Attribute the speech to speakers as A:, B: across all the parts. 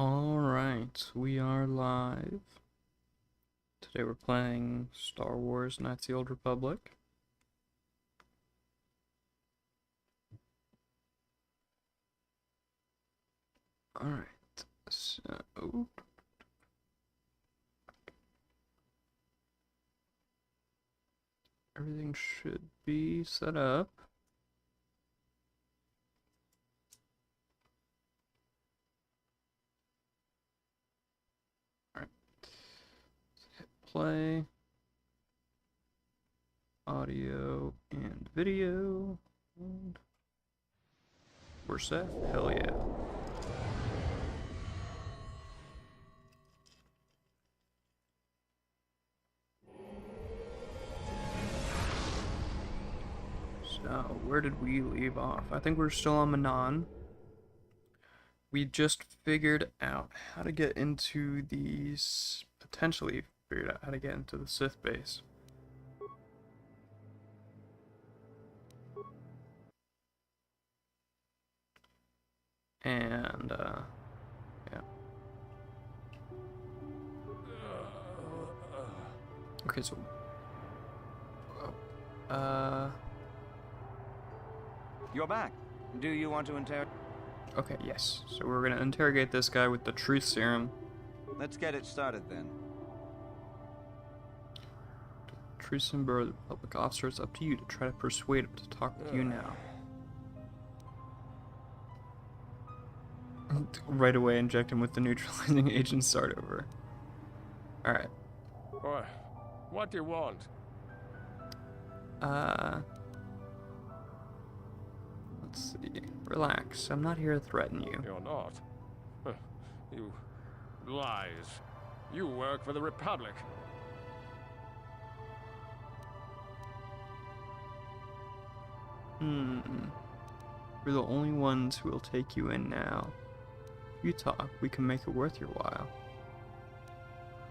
A: Alright, we are live. Today we're playing Star Wars Knights of the Old Republic. Alright, so... everything should be set up. Alright, hit play. Audio and video. And we're set. Hell yeah. So, where did we leave off? I think we're still on Manon. We just figured out how to get into these... potentially figured out how to get into the Sith base. And, yeah. Okay, so...
B: You're back. Do you want to interrogate?
A: Okay, yes. So we're gonna interrogate this guy with the truth serum.
B: Let's get it started then.
A: Truth serum, the public officer, it's up to you to try to persuade him to talk with you now. Right away, inject him with the neutralizing agent, start over. Alright.
C: What do you want?
A: Let's see. Relax. I'm not here to threaten you.
C: You're not. You lies. You work for the Republic.
A: We're the only ones who will take you in now. If you talk, we can make it worth your while.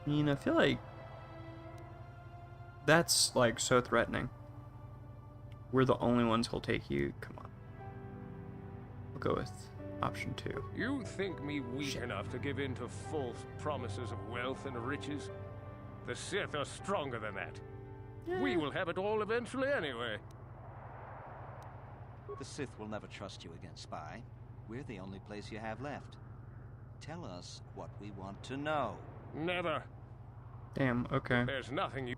A: I mean, I feel like that's like so threatening. We're the only ones who'll take you. Come on. We'll go with option 2.
C: You think me weak enough to give in to false promises of wealth and riches? The Sith are stronger than that.
A: Yeah.
C: We will have it all eventually anyway.
B: The Sith will never trust you again, Spy. We're the only place you have left. Tell us what we want to know.
C: Never.
A: Damn, okay.
C: There's nothing you...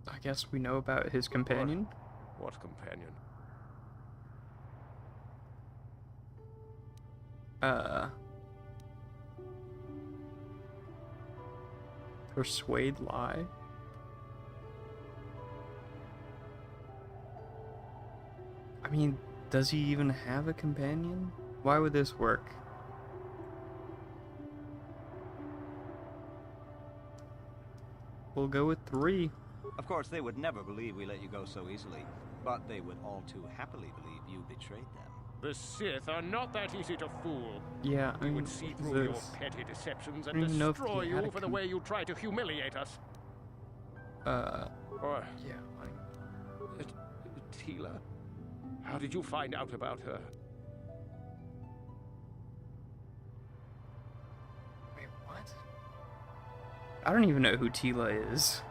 A: I guess we know about his companion.
C: What companion?
A: Persuade lie. I mean, does he even have a companion? Why would this work? We'll go with 3.
B: Of course, they would never believe we let you go so easily, but they would all too happily believe you betrayed them.
C: The Sith are not that easy to fool.
A: Yeah, I
C: We
A: mean,
C: would see through your petty deceptions and
A: even know if
C: destroy
A: he
C: you
A: had a
C: for the way you try to humiliate us.
A: yeah,
C: Tila? How did you find out about her?
A: wait, what? I don't even know who Tila is.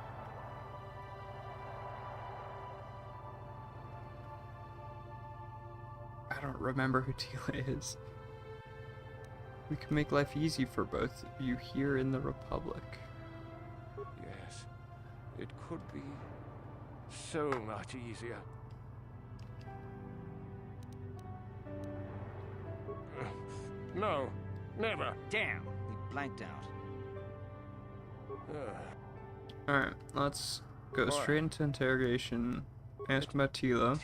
A: I don't remember who Tila is. We can make life easy for both of you here in the Republic.
C: Yes, it could be so much easier. No, never.
B: Damn! He blanked out.
A: Alright, let's go
C: Alright.
A: straight into interrogation. Ask about Tila.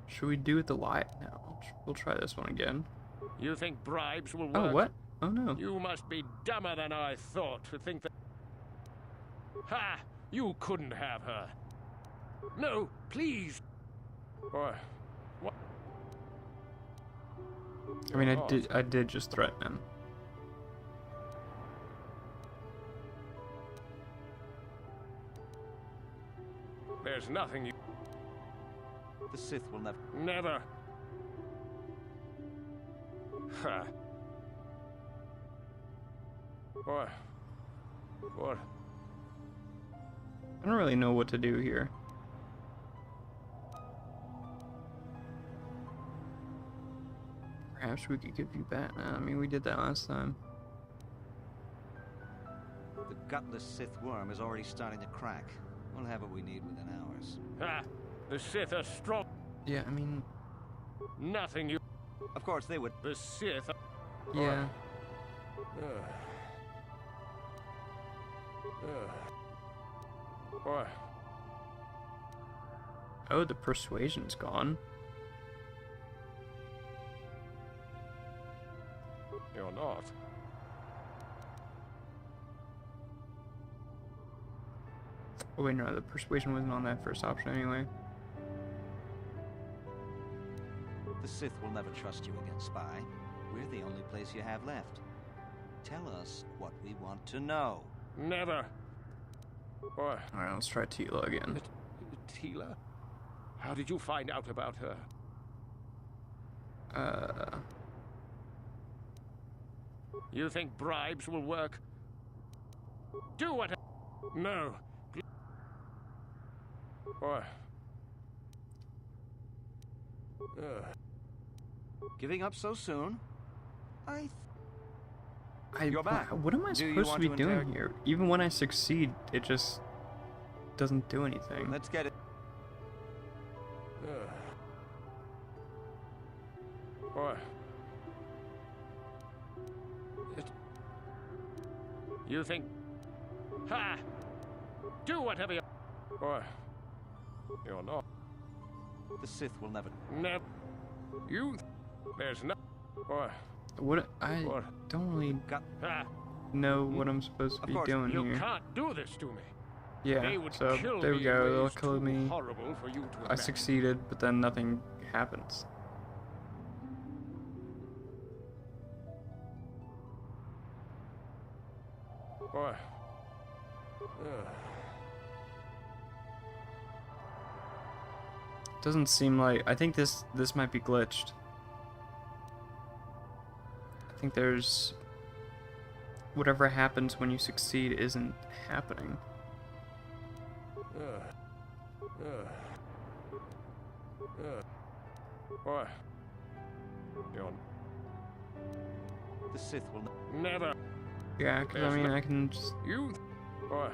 A: Should we do it the lie? No, we'll try this one again.
C: You think bribes will work?
A: Oh, what? Oh, no.
C: You must be dumber than I thought to think that... Ha! You couldn't have her. No, please. Or... what?
A: I mean, I did just threaten him.
C: There's nothing you...
B: The Sith will never...
C: Never. Ha. What? What?
A: I don't really know what to do here. Perhaps we could give you back. I mean, we did that last time.
B: The gutless Sith worm is already starting to crack. We'll have what we need within hours.
C: Ha. The Sith are strong.
A: Yeah, I mean,
C: Nothing you...
B: Of course, they would...
C: The Sith are...
A: yeah.
C: What?
A: Oh, the persuasion's gone.
C: You're not.
A: Oh wait, no, the persuasion wasn't on that first option anyway.
B: The Sith will never trust you again, Spy. We're the only place you have left. Tell us what we want to know.
C: Never. What?
A: Alright, let's try Tila again.
C: Tila? How did you find out about her? You think bribes will work? Do what? No. What?
B: Giving up so soon?
A: You're back. What am I
B: Do you
A: supposed to
B: want
A: be
B: to
A: doing here? Even when I succeed, it just doesn't do anything.
B: Let's get it.
C: What? You think... Ha! Do whatever you... What? You're not.
B: The Sith will never...
C: Never. You... There's no... What?
A: What? I
C: What?
A: don't really
C: Ha!
A: know what I'm supposed to
B: Of
A: be
B: course,
A: doing
C: You
A: here.
C: can't do this to me.
A: Yeah,
C: They would
A: so
C: kill
A: there we
C: me
A: go.
C: in
A: They'll
C: ways
A: kill
C: too
A: me.
C: horrible for you to
A: I
C: imagine.
A: succeeded, but then nothing happens.
C: What?
A: Doesn't seem like... I think this might be glitched. I think there's... Whatever happens when you succeed isn't happening.
C: What? You're...
B: The Sith will...
C: Never.
A: Yeah, because I
C: There's
A: mean,
C: no-
A: I can just...
C: You... What?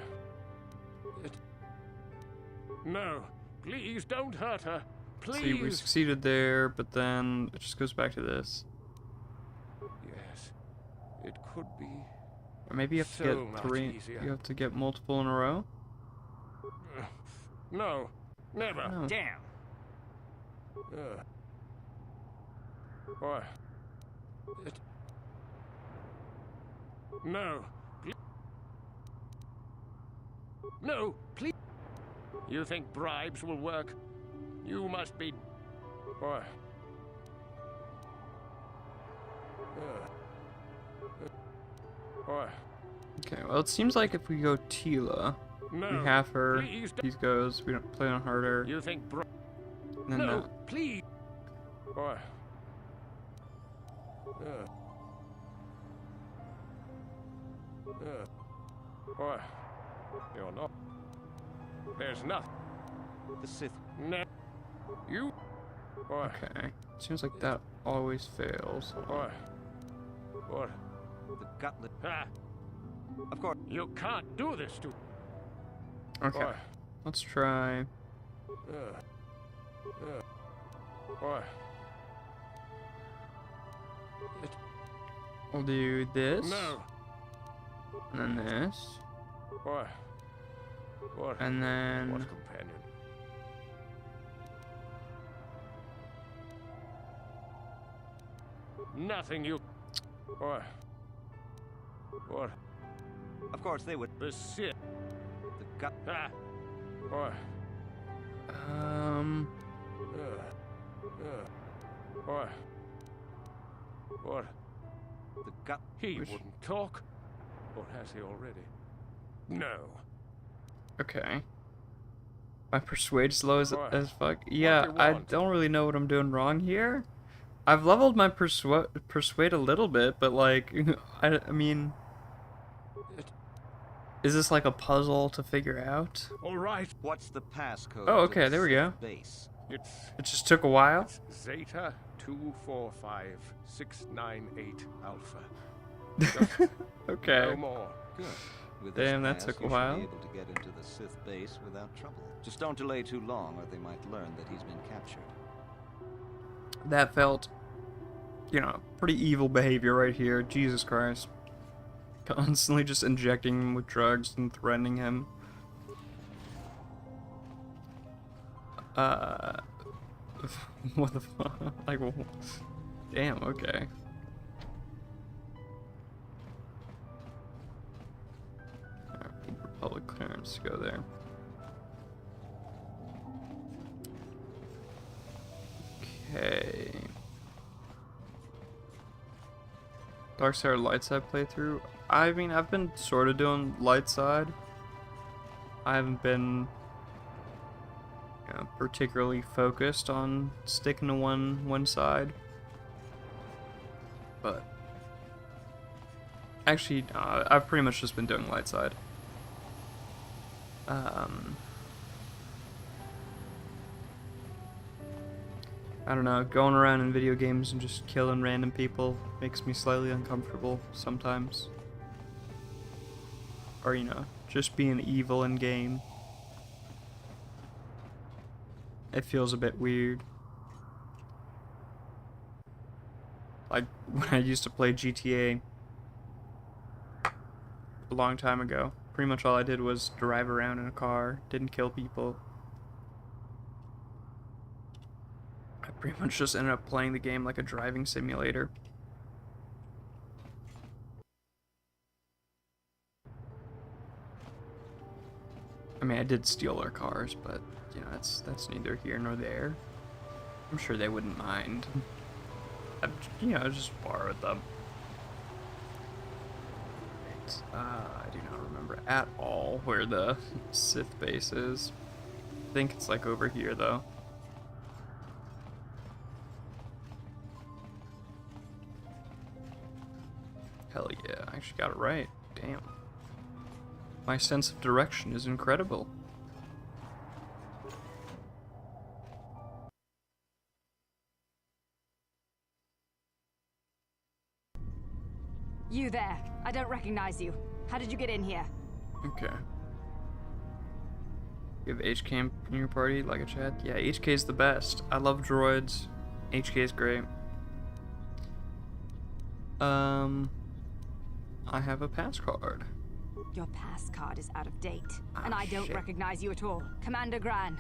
C: No. Please don't hurt her. Please.
A: See, we succeeded there, but then it just goes back to this.
C: Yes. It could be.
A: Or maybe you have to
C: So
A: get
C: much
A: 3...
C: easier.
A: You have to get multiple in a row?
C: No. Never.
A: No.
B: Damn!
C: What? No. No, please. You think bribes will work? You must be... What? What?
A: Okay, well, it seems like if we go Tila,
C: No.
A: we have her,
C: Please don't.
A: he goes, we don't play on harder,
C: You think
A: and then
C: No,
A: that.
C: please. What? What? You're not. There's nothing.
B: The Sith...
C: No. You. What?
A: Okay, seems like that always fails.
C: What? What?
B: The gutlet...
C: Ah,
B: Of course...
C: you can't do this to.
A: Okay,
C: What?
A: let's try...
C: What?
A: We'll do this,
C: No.
A: and then this,
C: What? What?
A: and then...
C: What companion? Nothing you... What? What?
B: Of course, they would...
C: The Sith.
B: The gut...
C: Ah. What? What? What?
B: The gut...
C: He
A: Which-
C: wouldn't talk. Or has he already? No.
A: Okay. My persuade's low
C: Boy,
A: as fuck.
C: what
A: Yeah,
C: do you
A: I
C: want?
A: don't really know what I'm doing wrong here. I've leveled my persuade a little bit, but like, I mean, is this like a puzzle to figure out?
C: All right.
B: What's the passcode
A: Oh,
B: to
A: okay,
B: the
A: there we
B: Sith
A: go.
B: base?
C: It's
A: It just took a while.
C: Zeta 245698 Alpha. Just
A: Okay.
C: no more.
B: Good. With
A: Damn,
B: this
A: that
B: pass,
A: took a
B: you should
A: while.
B: be able to get into the Sith base without trouble. Just don't delay too long, or they might learn that he's been captured.
A: That felt, you know, pretty evil behavior right here. Jesus Christ. Constantly just injecting him with drugs and threatening him. What the fuck? Like, damn, okay. Alright, Republic clearance to go there. Okay. Dark side or light side playthrough? I mean, I've been sort of doing light side. I haven't been, you know, particularly focused on sticking to one side. But actually, I've pretty much just been doing light side. I don't know, going around in video games and just killing random people makes me slightly uncomfortable sometimes. Or, you know, just being evil in game. It feels a bit weird. Like when I used to play GTA a long time ago. Pretty much all I did was drive around in a car, didn't kill people. I pretty much just ended up playing the game like a driving simulator. I mean, I did steal their cars, but, you know, that's neither here nor there. I'm sure they wouldn't mind. I'd, you know, just borrowed them. I do not remember at all where the Sith base is. I think it's like over here, though. Hell yeah, I actually got it right. Damn. My sense of direction is incredible.
D: You there. I don't recognize you. How did you get in here?
A: Okay. You have HK in your party, like a chat? Yeah, HK is the best. I love droids. HK is great. I have a pass card.
D: Your pass card is out of date, and I don't
A: shit.
D: recognize you at all. Commander Gran.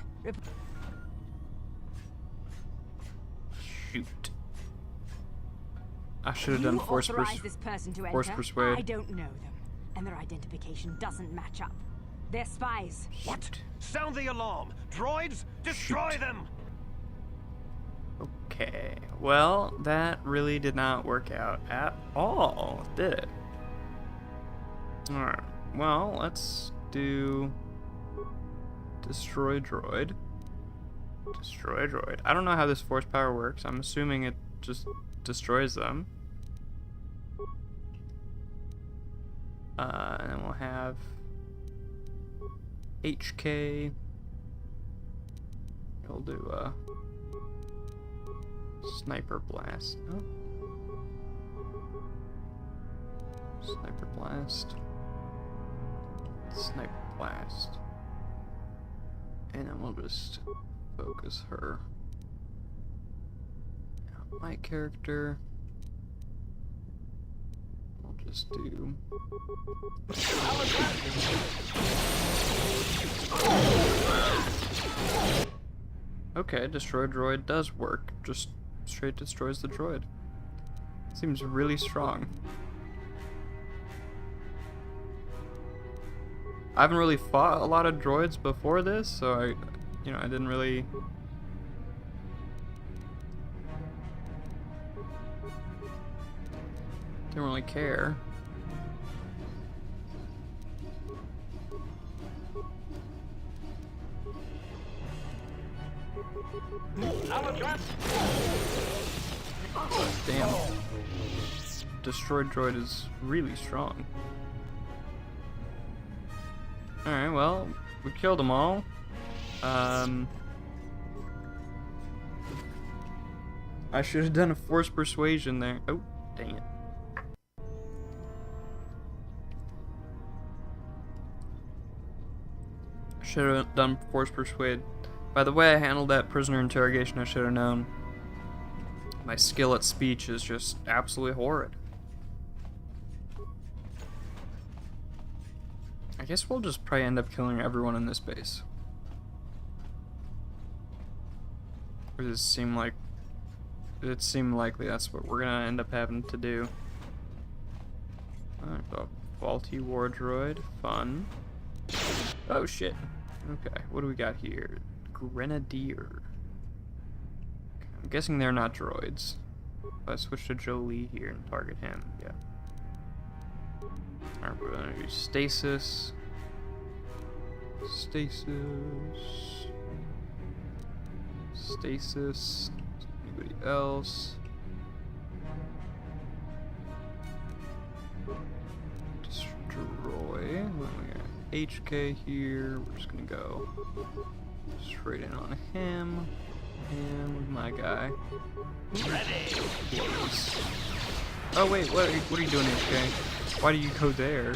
A: Shoot. I should have done
D: You
A: force
D: authorized this person to
A: force
D: enter.
A: persuade.
D: I don't know them, and their identification doesn't match up. They're spies.
C: What? Sound the alarm! Droids, destroy them!
A: Okay. Well, that really did not work out at all, did it? Alright. Well, let's do destroy droid. Destroy droid. I don't know how this force power works. I'm assuming it just destroys them. And then we'll have HK. We'll do a sniper blast. Oh. Sniper blast. Sniper blast. And then we'll just focus her. Now, my character. We'll just do. Okay, destroy droid does work. Just straight destroys the droid. Seems really strong. I haven't really fought a lot of droids before this, so I didn't really. Didn't really care. Damn. Destroyed droid is really strong. Alright, well, we killed them all. I should have done a force persuasion there. Oh, dang it. Should have done force persuade. By the way I handled that prisoner interrogation, I should have known. My skill at speech is just absolutely horrid. I guess we'll just probably end up killing everyone in this base. Or does it seem like... It seemed likely that's what we're gonna end up having to do. Alright, a faulty war droid. Fun. Oh shit. Okay, what do we got here? Grenadier. Okay, I'm guessing they're not droids. If I switch to Jolie here and target him, yeah. Alright, we're gonna do stasis. Stasis. Stasis. Anybody else? Destroy. Then we got HK here. We're just gonna go straight in on him. And my guy. Ready. Oh wait, what are you doing, HK? Why do you go there?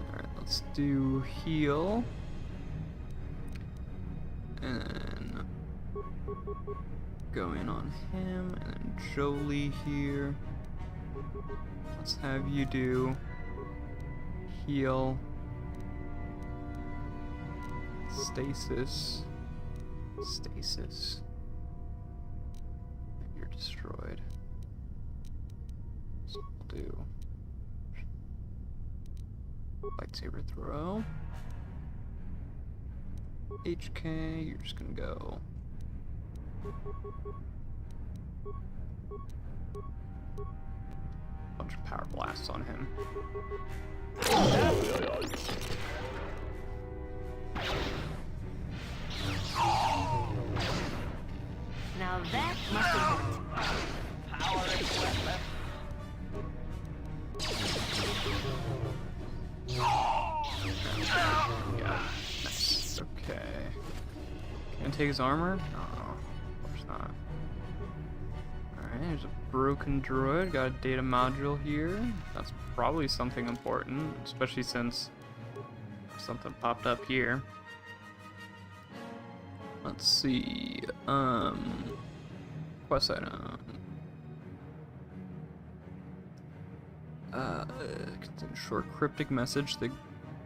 A: Alright, let's do heal. And then go in on him, and then Jolie here. Let's have you do heal. Stasis. Stasis. You're destroyed. So we'll do lightsaber throw. HK, you're just gonna go. Bunch of power blasts on him.
D: Now that must have worked.
E: Power and weapon.
A: Yeah, nice. Okay. Can I take his armor? No, of course not. Alright, there's a broken droid. Got a data module here. That's probably something important, especially since something popped up here. Let's see. Quest item. Short cryptic message. The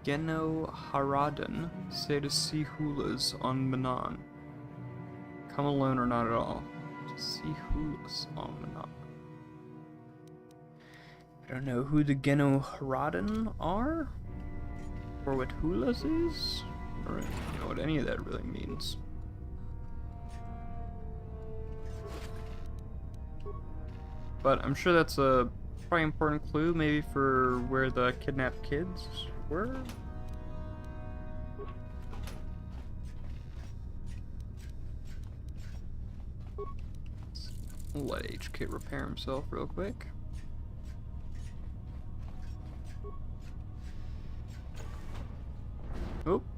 A: Geno Haradan say to see Hulas on Manon. Come alone or not at all. To see Hulas on Manon. I don't know who the Geno Haradan are, or what Hulas is, or you know what any of that really means. But I'm sure that's a probably important clue, maybe for where the kidnapped kids were. We'll let HK repair himself real quick.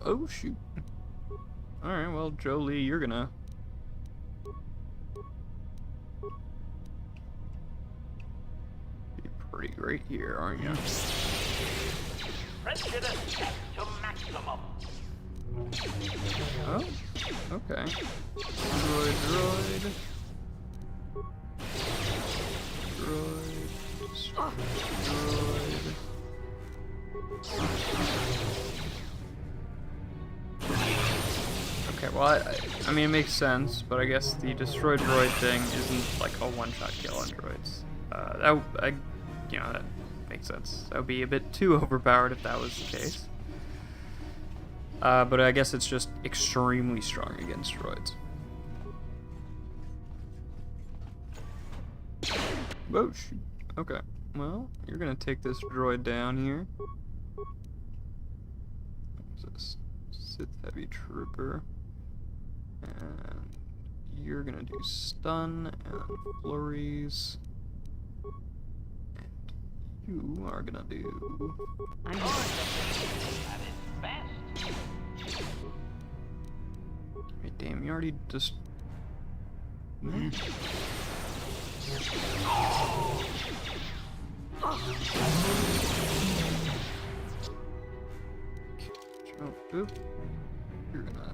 A: Oh shoot. Alright, well, Jolie, you're gonna be pretty great here, aren't you?
E: Prejudice set to maximum.
A: Oh, okay. Droid. Okay, well, I mean, it makes sense, but I guess the destroy droid thing isn't like a one-shot kill on droids. You know, that makes sense. That would be a bit too overpowered if that was the case. But I guess it's just extremely strong against droids. Oh, shoot. Okay. Well, you're gonna take this droid down here. Sith Heavy Trooper. And you're gonna do stun and flurries. And you are gonna do...
D: I'm here.
E: At its best.
A: Wait, damn, you already just... Hmm. Oh, boop. You're gonna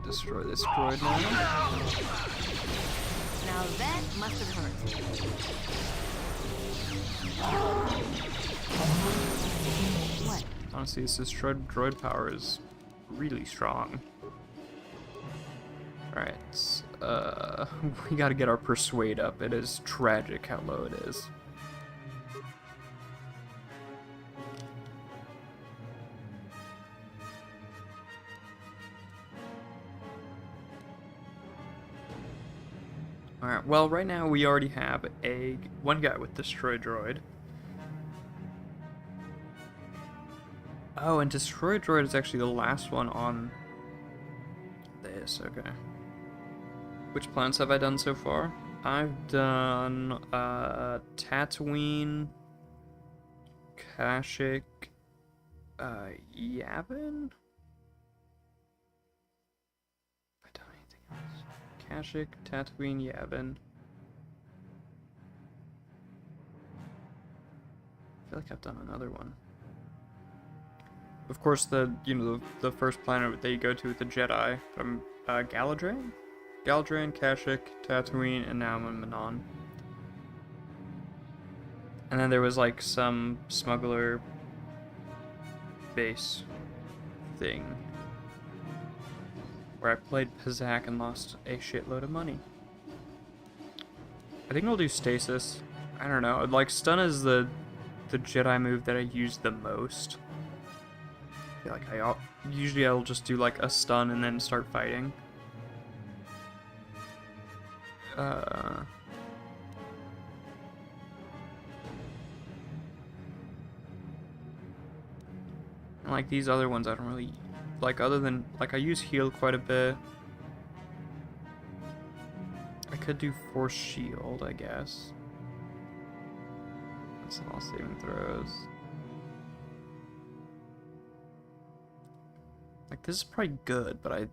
A: destroy this droid now.
D: Now that must have hurt. What?
A: Honestly, this destroyed droid power is really strong. Alright, we gotta get our persuade up. It is tragic how low it is. Alright, well, right now we already have one guy with Destroy Droid. Oh, and Destroy Droid is actually the last one on this, okay. Which planets have I done so far? I've done, Tatooine, Kashyyyk, Yavin? Have I done anything else? Kashyyyk, Tatooine, Yavin. I feel like I've done another one. Of course, the first planet that you go to with the Jedi from Galadriel, Kashyyyk, Tatooine, and now I'm in Manon. And then there was like some smuggler base thing where I played Pazak and lost a shitload of money. I think I'll do stasis. I don't know. Like stun is the Jedi move that I use the most. I feel like usually I'll just do like a stun and then start fighting. And like these other ones I don't really like, other than like I use heal quite a bit. I could do force shield, I guess. That's all saving throws. Like this is probably good, but I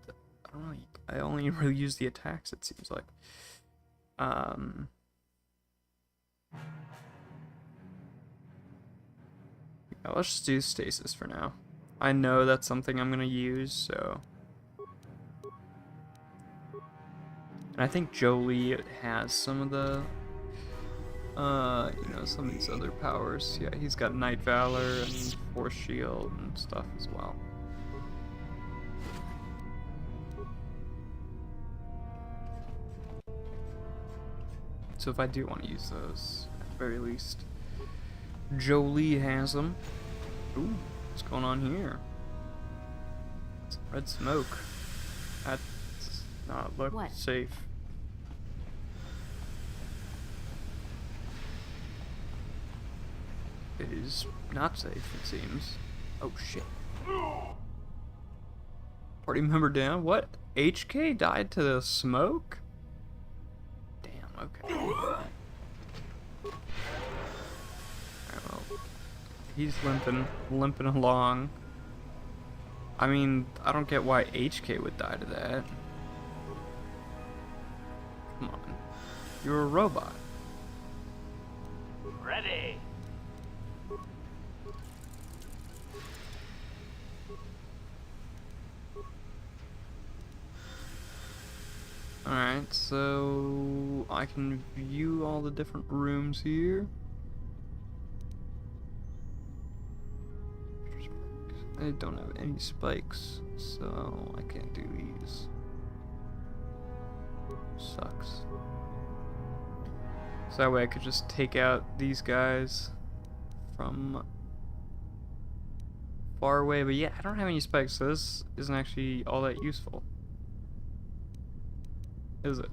A: don't really, I only really use the attacks, it seems like. Yeah, let's just do stasis for now. I know that's something I'm gonna use, so. And I think Jolie has some of the, some of these other powers. Yeah, he's got Night Valor and Force Shield and stuff as well. So if I do want to use those, at the very least, Jolie has them. Ooh, what's going on here? It's red smoke. That does not look safe. It is not safe, it seems. Oh shit. Party member down? What? HK died to the smoke? Okay. Alright, well, he's limping along. I mean, I don't get why HK would die to that. Come on. You're a robot.
E: Ready.
A: Alright, so I can view all the different rooms here. I don't have any spikes, so I can't do these. Sucks. So that way I could just take out these guys from far away, but yeah, I don't have any spikes, so this isn't actually all that useful. Is it?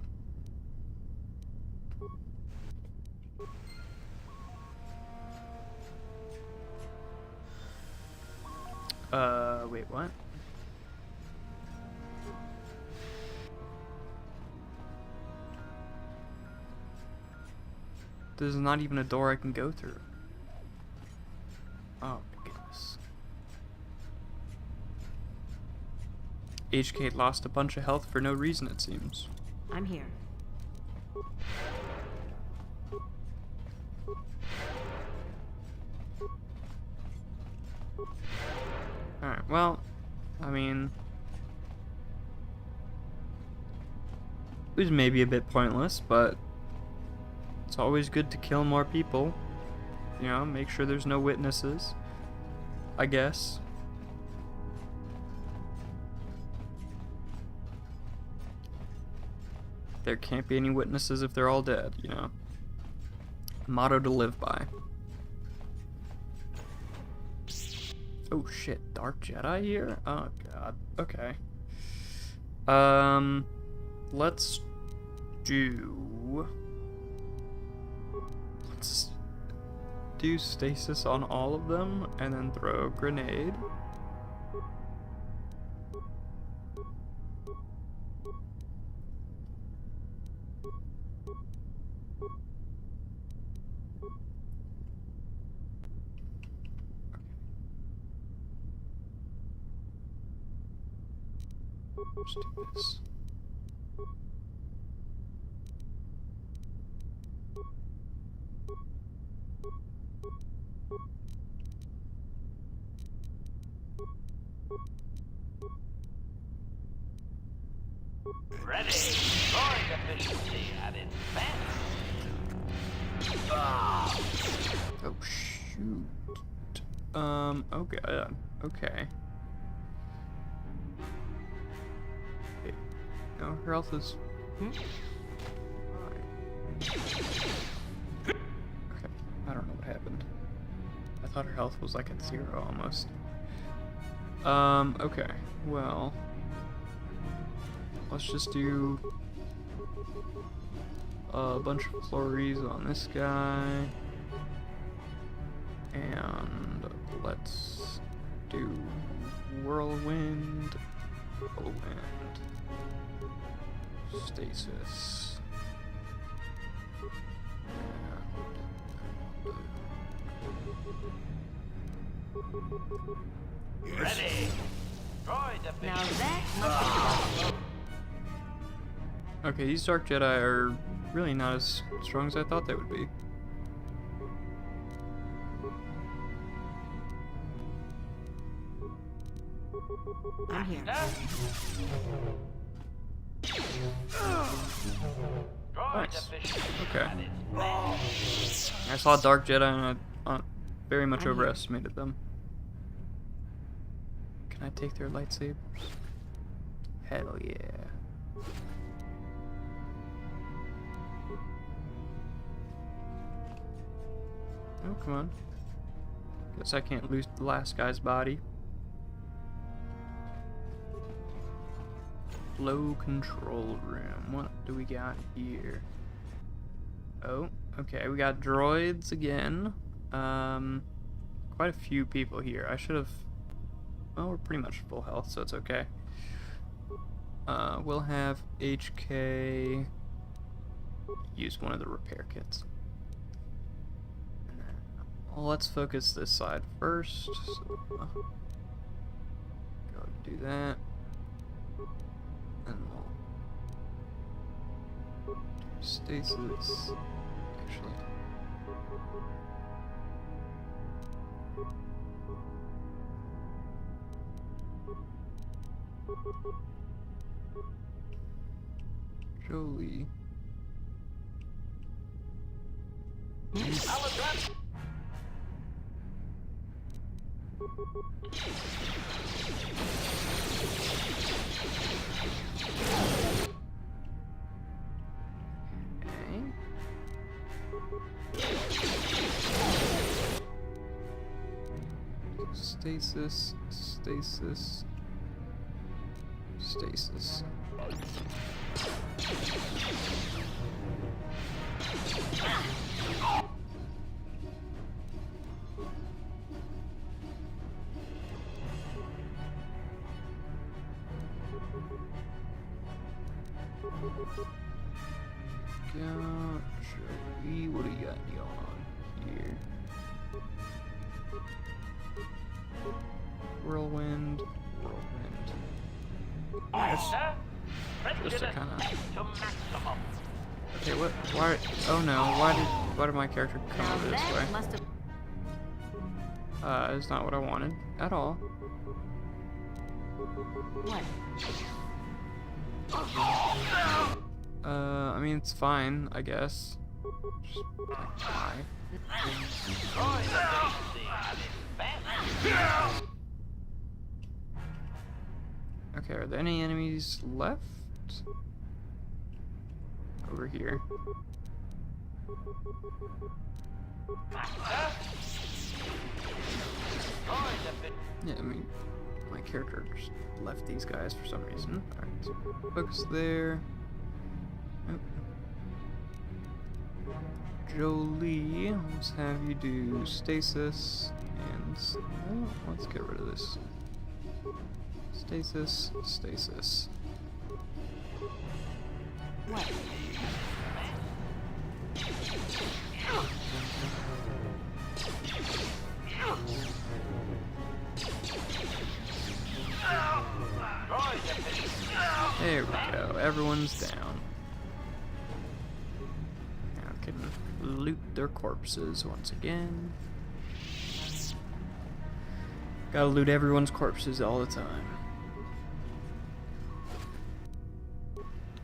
A: Wait, what? There's not even a door I can go through. Oh my goodness. HK lost a bunch of health for no reason, it seems.
D: I'm here.
A: Alright, well, I mean, it was maybe a bit pointless, but it's always good to kill more people. You know, make sure there's no witnesses, I guess. There can't be any witnesses if they're all dead, you know. A motto to live by. Oh shit, Dark Jedi here? Oh god. Okay. Let's do stasis on all of them and then throw a grenade. Let's do this.
E: Ready. Droid efficiency at its best.
A: Oh shoot. Okay. Okay. No, her health is. Okay. I don't know what happened. I thought her health was like at 0 almost. Okay. Well, let's just do a bunch of flurries on this guy. And let's do whirlwind, stasis.
E: Ready. Droid
D: Now
E: efficiency.
D: that must be
A: Okay, these Dark Jedi are really not as strong as I thought they would be.
D: I'm here.
E: Droid
A: Nice.
E: efficiency
A: Okay.
E: at its best.
A: I saw Dark Jedi and I very much
D: I'm here.
A: overestimated them. Can I take their lightsabers? Hell yeah. Oh, come on. Guess I can't lose the last guy's body. Flow control room. What do we got here? Oh, okay. We got droids again. Quite a few people here. I should have. Well, we're pretty much full health, so it's okay. We'll have HK use one of the repair kits. Well, let's focus this side first. So, go do that. And we'll do stasis. Actually. Jolie. Okay. Stasis, stasis, stasis. Got Joey, what do you got going on here? Whirlwind. Yes. Just to kind of.
E: To maximum.
A: Okay, what? Why? Oh no! Why did my character come over this way?
D: Must have.
A: It's not what I wanted at all.
D: What?
A: I mean it's fine, I guess. Just why?
E: Destroy the efficiency added.
A: Okay, are there any enemies left? Over here. Yeah, I mean, my character just left these guys for some reason. Alright, so focus there. Oh. Jolie, let's have you do stasis and oh, let's get rid of this. Stasis, stasis.
D: What?
A: There we go, everyone's down. Now we can loot their corpses once again. Gotta loot everyone's corpses all the time.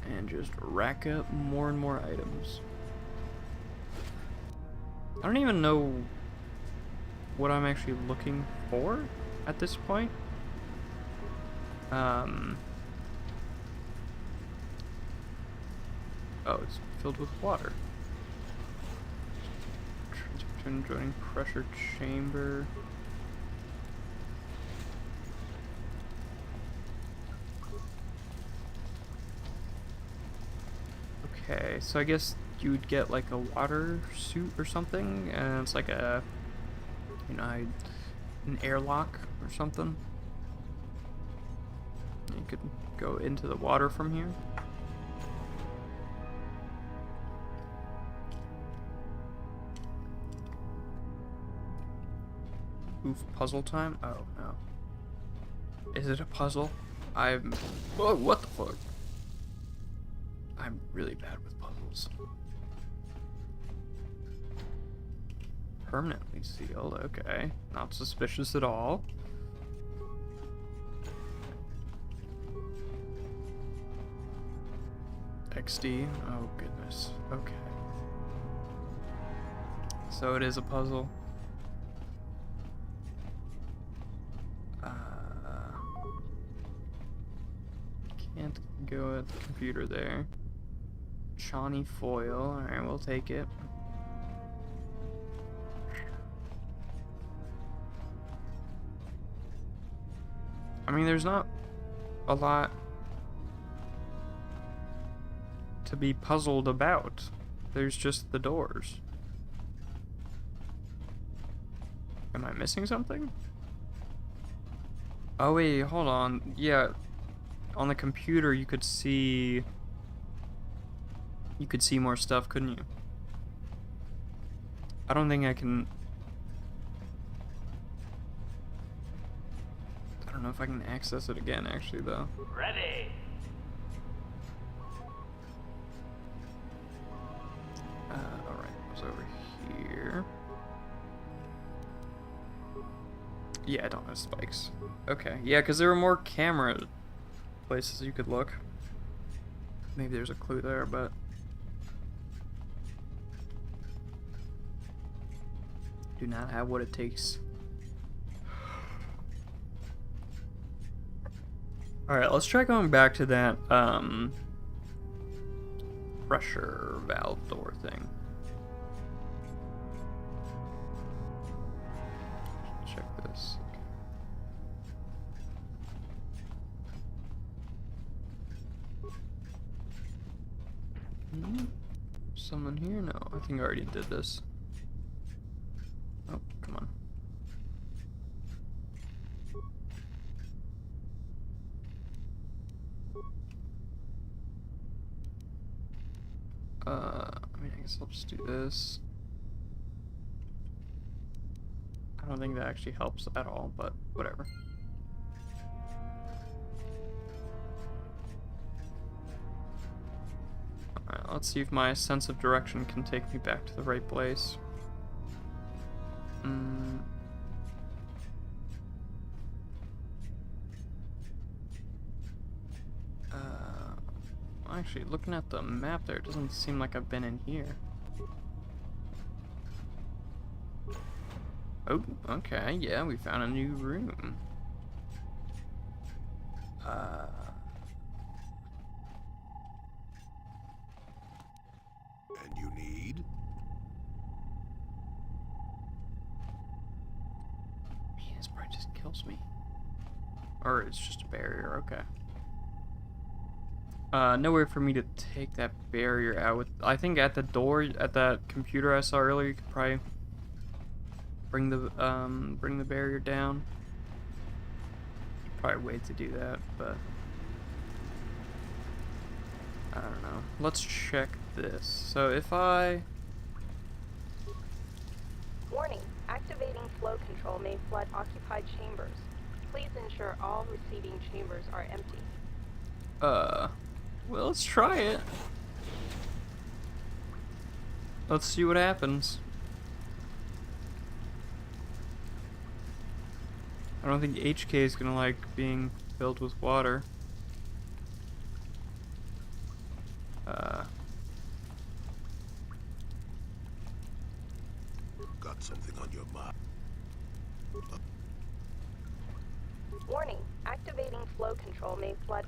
A: And just rack up more and more items. I don't even know what I'm actually looking for at this point. Oh, it's filled with water. Transfer joining pressure chamber. Okay, so I guess you would get like a water suit or something, and it's like a, you know, an airlock or something. You could go into the water from here. Oof, puzzle time? Oh, no. Is it a puzzle? Oh, what the fuck? I'm really bad with puzzles. Permanently sealed, okay. Not suspicious at all. XD, oh goodness, okay. So it is a puzzle. Can't go at the computer there. Shawnee foil, alright, we'll take it. I mean, there's not a lot to be puzzled about. There's just the doors. Am I missing something? Oh wait, hold on. Yeah, on the computer you could see more stuff, couldn't you? I don't think I can. I don't know if I can access it again actually though.
E: Ready.
A: Alright, it was over here. Yeah, I don't have spikes. Okay, yeah, because there were more camera places you could look. Maybe there's a clue there, but... do not have what it takes. Alright, let's try going back to that, pressure valve door thing. Check this. Someone here? No, I think I already did this. Oh, come on. I mean, I guess I'll just do this. I don't think that actually helps at all, but whatever. Alright, let's see if my sense of direction can take me back to the right place. Actually, looking at the map there, it doesn't seem like I've been in here. Oh, okay, yeah, we found a new room.
F: And you need?
A: Man, this probably just kills me. Or it's just a barrier, okay. Nowhere for me to take that barrier out with. I think at the door, at that computer I saw earlier, you could probably bring the barrier down. Probably wait to do that, but I don't know. Let's check this. So if I
G: Warning, activating flow control may flood occupied chambers. Please ensure all receiving chambers are empty.
A: well, let's try it. Let's see what happens. I don't think HK is gonna like being filled with water.
F: Got something on your mind?
G: Warning, activating flow control may flood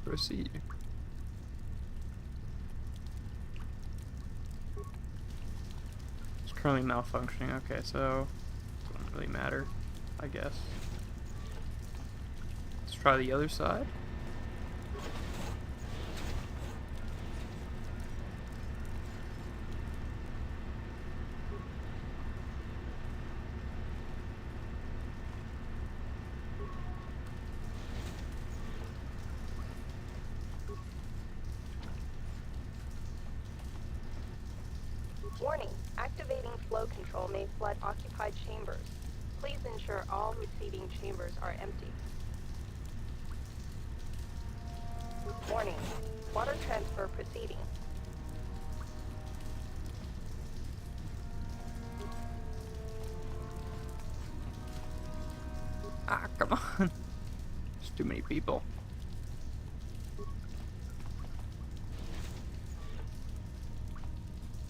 A: Proceed. It's currently malfunctioning. Okay, so doesn't really matter, I guess. Let's try the other side.
G: Warning, activating flow control may flood occupied chambers. Please ensure all receiving chambers are empty. Warning, water transfer proceeding.
A: Ah, come on. There's too many people.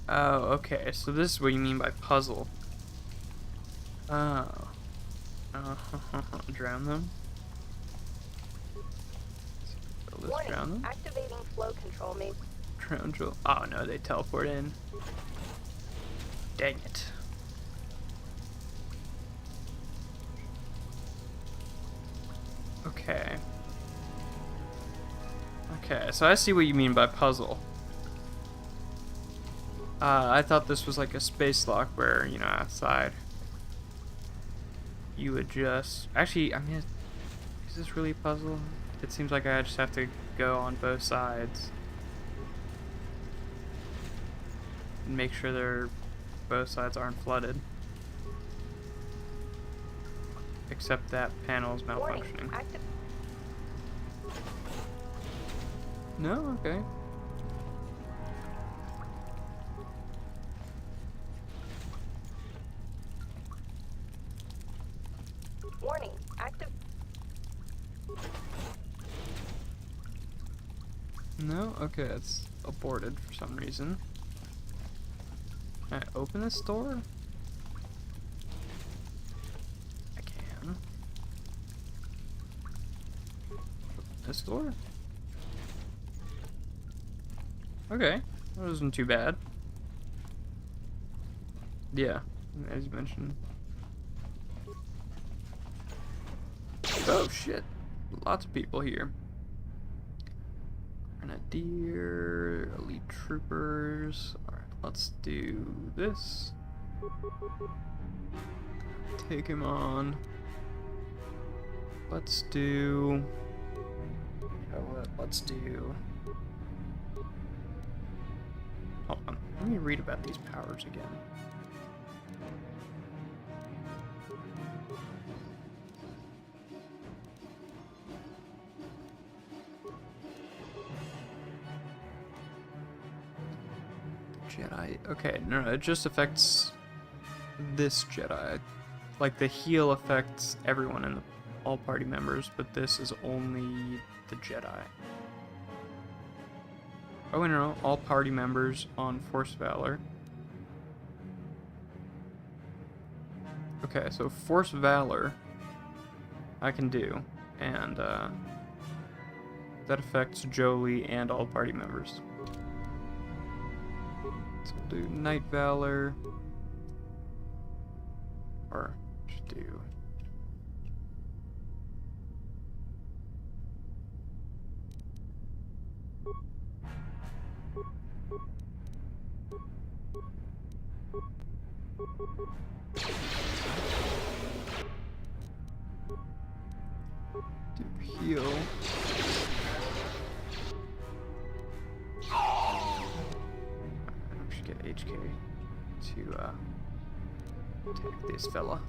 A: Oh, okay. So this is what you mean by puzzle. Oh. Drown them? So let's
G: Warning,
A: drown them?
G: activating flow control may...
A: Drown drill. Oh no, they teleport in. Dang it. Okay. Okay, so I see what you mean by puzzle. I thought this was like a space lock where, you know, outside you would just... Actually, I mean, is this really a puzzle? It seems like I just have to go on both sides and make sure both sides aren't flooded. Except that panel is malfunctioning.
G: Warning,
A: No? Okay.
G: Warning, active...
A: No? Okay, it's aborted for some reason. Can I open this door? I can. This door? Okay, that wasn't too bad. Yeah, as you mentioned. Oh shit, lots of people here. Grenadier, elite troopers. Alright, let's do this. Take him on. Let's do... You know what, let's do... Hold on, let me read about these powers again. Jedi. Okay, no, it just affects this Jedi. Like the heal affects everyone in all party members, but this is only the Jedi. Oh, no, all party members on Force Valor. Okay, so Force Valor I can do, and that affects Jolie and all party members. So we'll do Night Valor, or just do heal. I should get HK to attack this fella.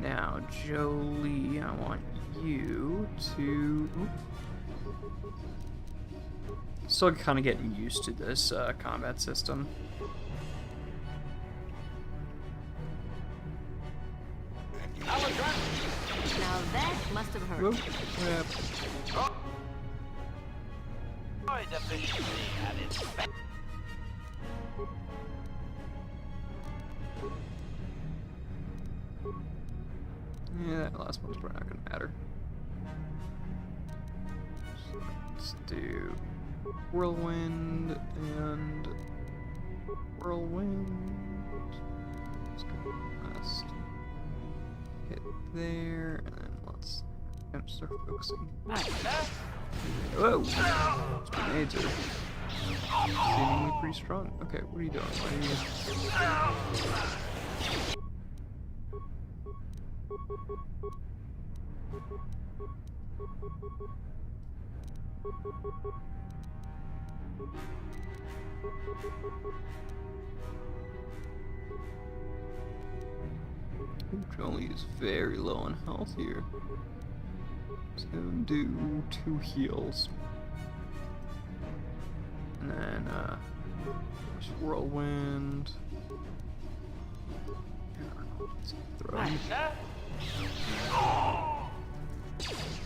A: Now, Jolie, I want you to... Still kind of getting used to this combat system.
D: Now that must have hurt.
A: Whoop.
E: Droid efficiency at its best.
A: Yeah, that last one's probably not gonna matter. So let's do whirlwind and whirlwind. Let's go last hit there, and then let's start focusing. Whoa! Those grenades are seemingly pretty strong. Okay, what are you doing? Why are you... Jolie is very low on health here. So do 2 heals. And then there's whirlwind. Throw.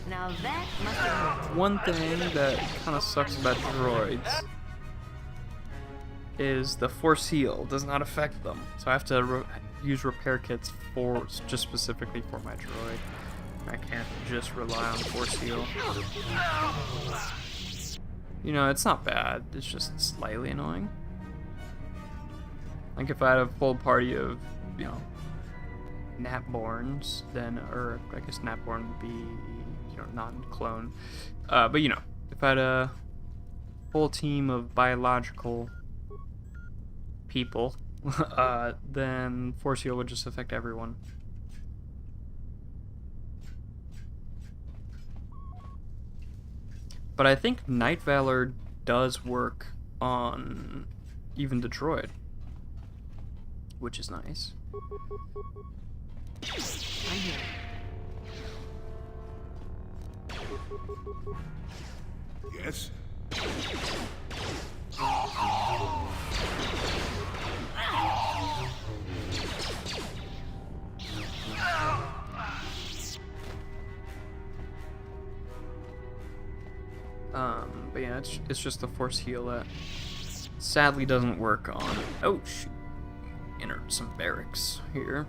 D: Now that must have hurt.
A: One thing that kind of sucks about droids is the force heal does not affect them. So I have to use repair kits for just specifically for my droid. I can't just rely on force heal. You know, it's not bad. It's just slightly annoying. Like if I had a full party of, you know, Natborns, then, or I guess Natborn would be, you know, non-clone. But you know, if I had a full team of biological people, then force heal would just affect everyone. But I think Night Valor does work on even the droid, which is nice.
D: I'm here.
F: Yes?
A: But yeah, it's just the force heal that sadly doesn't work on. Oh shoot! Entered some barracks here.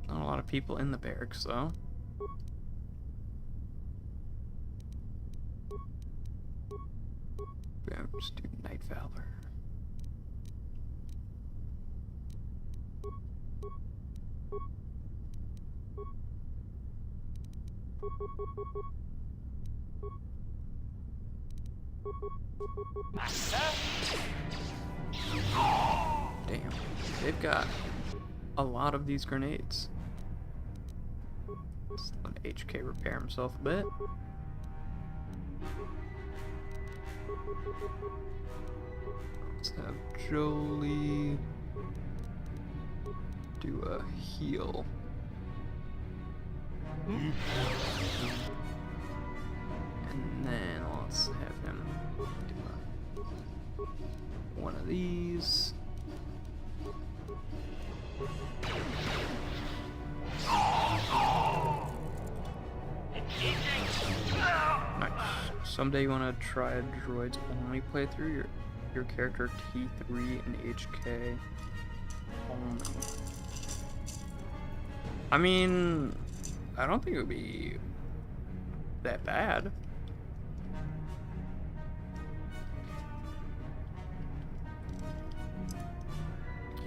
A: Not a lot of people in the barracks though. Yeah, just do Night Valor. Damn, they've got a lot of these grenades. Let's let HK repair himself a bit. Let's have Jolie do a heal. And then let's have him do a these. Nice. Someday you want to try a droids only playthrough. Your character T3 and HK only. I mean, I don't think it would be that bad.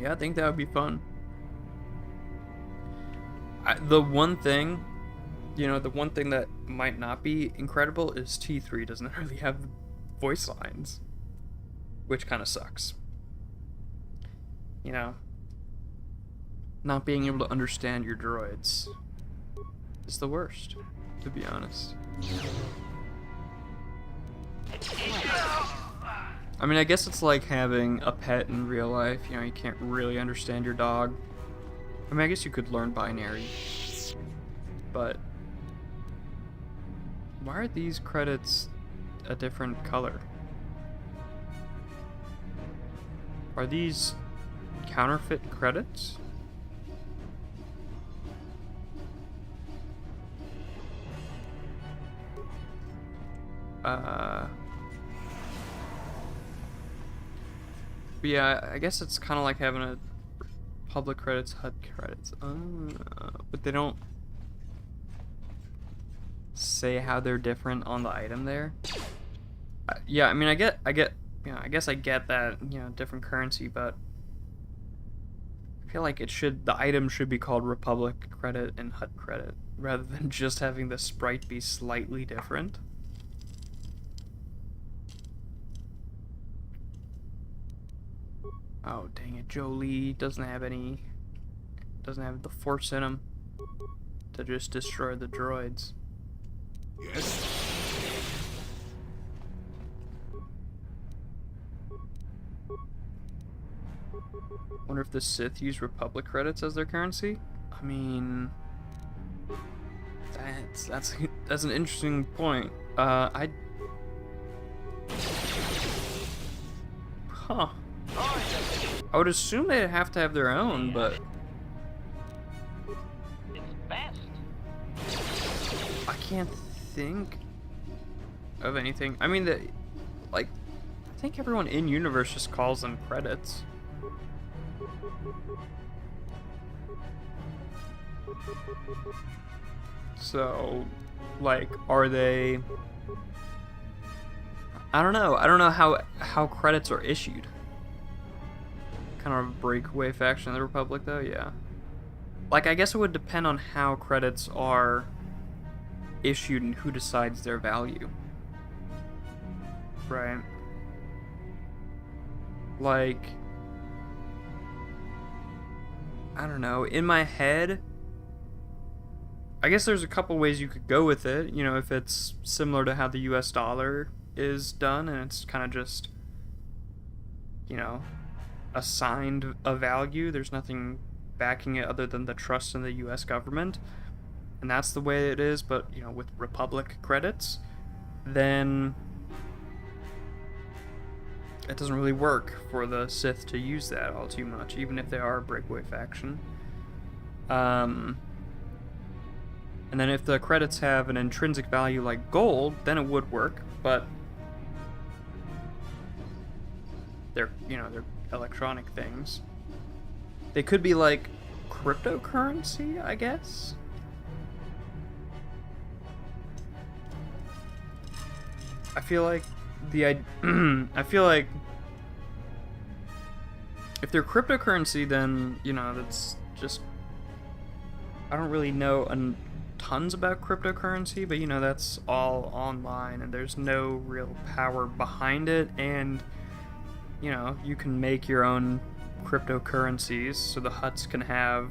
A: Yeah, I think that would be fun. The one thing, the one thing that might not be incredible is T3 doesn't really have voice lines, which kind of sucks. Not being able to understand your droids is the worst, to be honest. I mean, I guess it's like having a pet in real life. You can't really understand your dog. I mean, I guess you could learn binary. But why are these credits a different color? Are these counterfeit credits? But yeah, I guess it's kind of like having a public credits, HUD credits. But they don't say how they're different on the item there. Yeah, I mean, I guess I get that, different currency, but I feel like the item should be called Republic credit and HUD credit, rather than just having the sprite be slightly different. Oh, dang it, Jolie doesn't have the force in him to just destroy the droids.
F: Yes?
A: Wonder if the Sith use Republic credits as their currency? I mean, that's an interesting point. Huh. I would assume they'd have to have their own, but
E: It's best.
A: I can't think of anything. I mean, I think everyone in universe just calls them credits. So, are they? I don't know. I don't know how credits are issued. Kind of a breakaway faction of the Republic, though, yeah. I guess it would depend on how credits are issued and who decides their value. Right. I don't know. In my head, I guess there's a couple ways you could go with it. If it's similar to how the US dollar is done, and it's kind of just, assigned a value. There's nothing backing it other than the trust in the US government. And that's the way it is, but, with Republic credits, then it doesn't really work for the Sith to use that all too much, even if they are a breakaway faction. And then if the credits have an intrinsic value like gold, then it would work, but they're electronic things. They could be like cryptocurrency, I guess. I feel like I feel like if they're cryptocurrency, then that's just, I don't really know tons about cryptocurrency, but that's all online and there's no real power behind it, and you can make your own cryptocurrencies, so the Hutts can have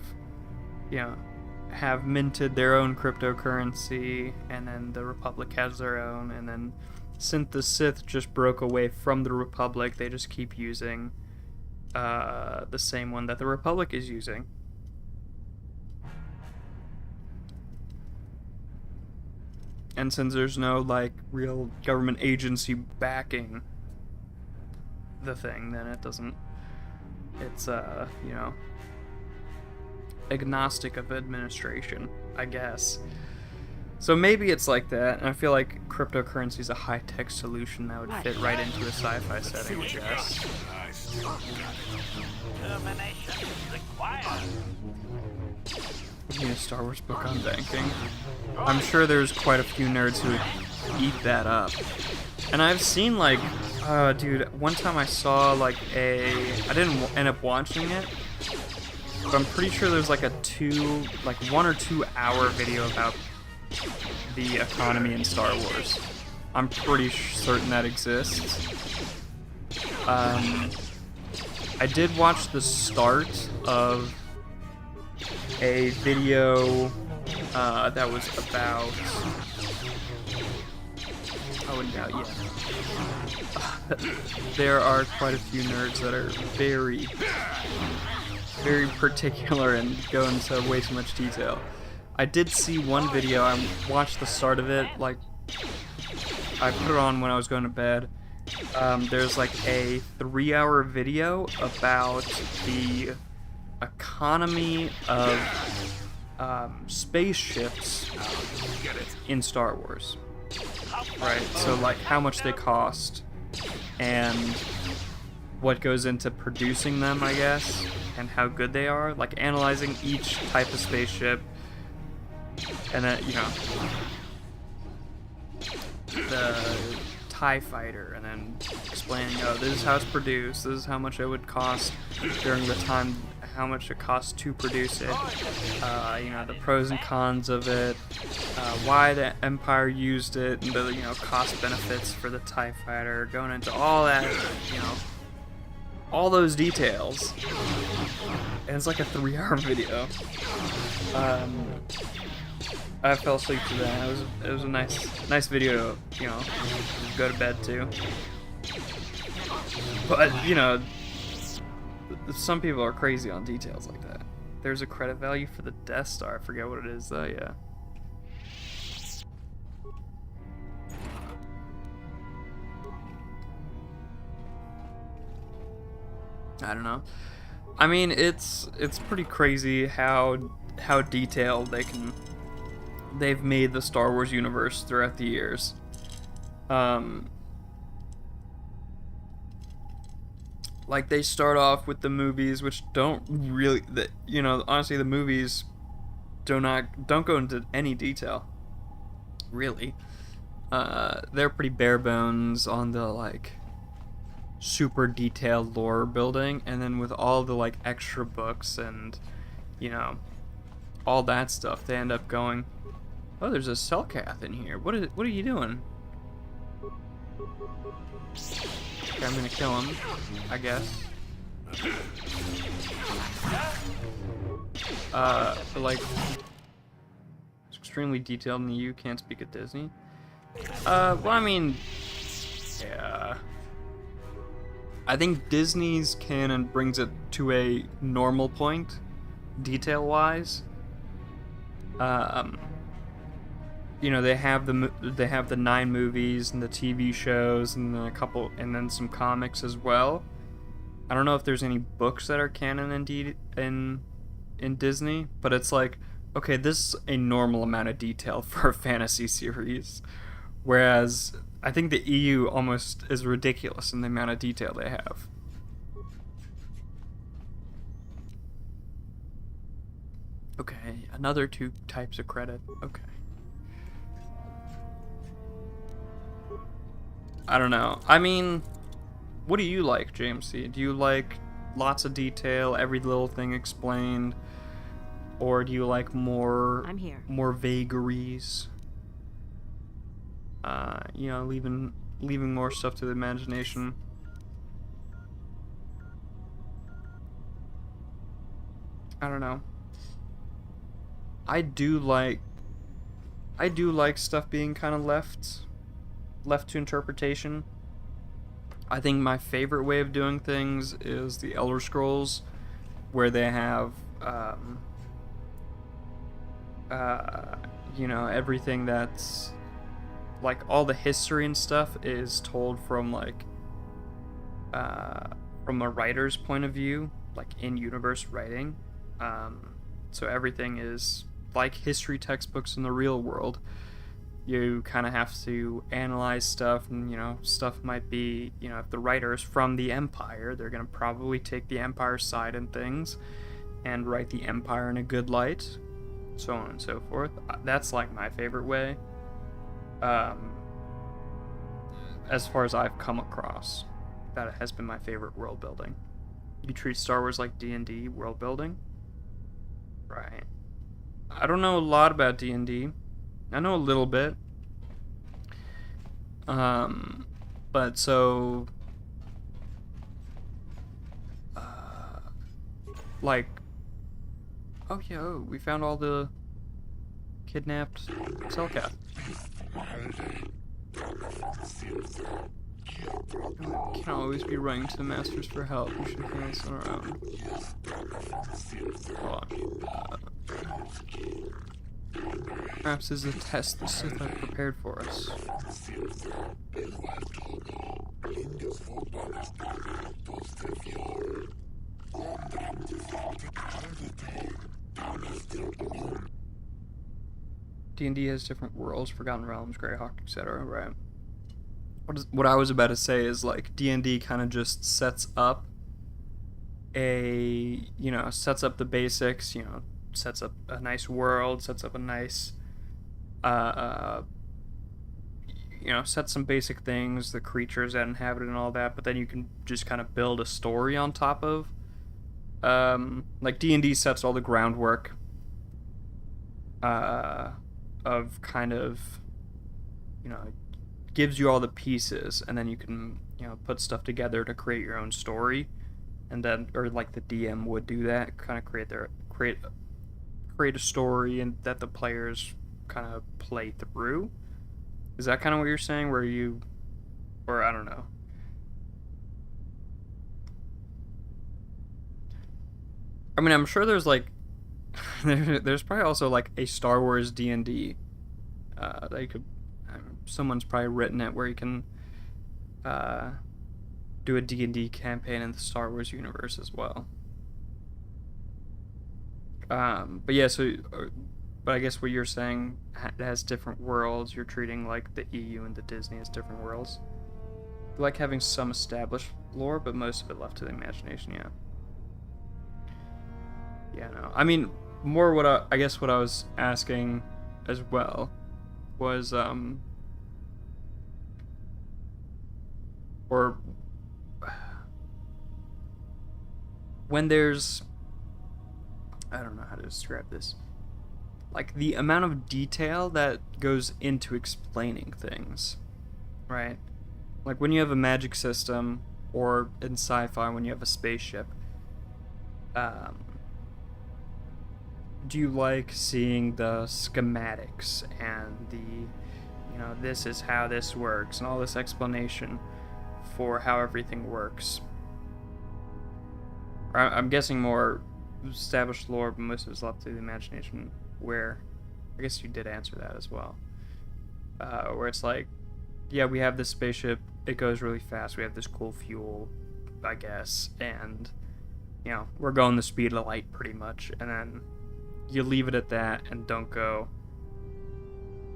A: minted their own cryptocurrency, and then the Republic has their own, and then since the Sith just broke away from the Republic, they just keep using the same one that the Republic is using. And since there's no real government agency backing the thing, then it doesn't. It's you know, agnostic of administration, I guess. So maybe it's like that, and I feel like cryptocurrency is a high-tech solution that would fit right into a sci-fi setting, I guess.
F: Nice.
E: Termination required.
A: Give me a Star Wars book on banking. I'm sure there's quite a few nerds who would eat that up. And I've seen like, dude, one time I saw like I didn't end up watching it, but I'm pretty sure there's like a 1 or 2 hour video about the economy in Star Wars. I'm pretty certain that exists. I did watch the start of a video that was about. Oh, yeah. There are quite a few nerds that are very, very particular and go into way too much detail. I did see one video, I watched the start of it, like, I put it on when I was going to bed. There's like a 3-hour video about the economy of spaceships in Star Wars. Right, so like how much they cost and what goes into producing them, I guess, and how good they are, like analyzing each type of spaceship. And then, you know, the TIE fighter, and then explaining, oh, this is how it's produced, this is how much it would cost during the time, how much it costs to produce it, you know, the pros and cons of it, why the Empire used it, and the, you know, cost benefits for the TIE fighter, going into all that, you know, all those details. And it's like a 3-hour video. I fell asleep to that. It was a nice video, you know, go to bed to. But, you know, some people are crazy on details like that. There's a credit value for the Death Star. I forget what it is though, yeah. I don't know. I mean, it's pretty crazy how detailed they've made the Star Wars universe throughout the years. Like they start off with the movies, which don't really, you know, honestly, the movies don't go into any detail, really. They're pretty bare bones on the like super detailed lore building, and then with all the like extra books and, you know, all that stuff, they end up going, oh, there's a Selkath in here. What are you doing? Okay, I'm gonna kill him, I guess. But like, it's extremely detailed, and you can't speak at Disney. Well, I mean, yeah. I think Disney's canon brings it to a normal point, detail-wise. You know, they have the 9 movies and the TV shows and then and then some comics as well. I don't know if there's any books that are canon indeed in Disney, but it's like, okay, this is a normal amount of detail for a fantasy series, whereas I think the EU almost is ridiculous in the amount of detail they have. Okay, another 2 types of credit. Okay. I don't know. I mean, what do you like, James C? Do you like lots of detail, every little thing explained, or do you like more vagaries? You know, leaving more stuff to the imagination. I don't know. I do like stuff being kind of left to interpretation. I think my favorite way of doing things is the Elder Scrolls, where they have you know, everything that's like all the history and stuff is told from like from a writer's point of view, like in-universe writing. So everything is like history textbooks in the real world. You kind of have to analyze stuff, and stuff might be, if the writer is from the Empire, they're gonna probably take the Empire's side in things and write the Empire in a good light, so on and so forth. That's like my favorite way, as far as I've come across. That has been my favorite world building. You treat Star Wars like D&D world building, right? I don't know a lot about D&D. I know a little bit. But so, like, we found all the kidnapped Cellcath. We can't always be running to the Masters for help. We should handle this on our own. Hold on. Perhaps this is a test the Sith have prepared for us. D&D has different worlds, Forgotten Realms, Greyhawk, etc. Right. What I was about to say is, like, D&D kind of just sets up the basics, sets up a nice world, sets up a nice, sets some basic things, the creatures that inhabit it and all that, but then you can just kind of build a story on top of. Like, D&D sets all the groundwork of kind of, gives you all the pieces, and then you can, put stuff together to create your own story, and then, or like the DM would do that, kind of create a story and that the players kind of play through. Is that kind of what you're saying, or I don't know. I mean, I'm sure there's like, there's probably also like a Star Wars D&D that you could, someone's probably written it where you can do a D&D campaign in the Star Wars universe as well. But yeah, but I guess what you're saying, it has different worlds. You're treating like the EU and the Disney as different worlds. You like having some established lore, but most of it left to the imagination. Yeah. Yeah, no. I mean, more what I guess what I was asking as well was or when there's, I don't know how to describe this, like the amount of detail that goes into explaining things, right? Like when you have a magic system, or in sci-fi when you have a spaceship, do you like seeing the schematics and the, this is how this works and all this explanation for how everything works? I'm guessing more established lore, but most of it's left to the imagination, where I guess you did answer that as well. Where it's like, yeah, we have this spaceship, it goes really fast, we have this cool fuel, I guess, and, we're going the speed of light pretty much, and then you leave it at that and don't go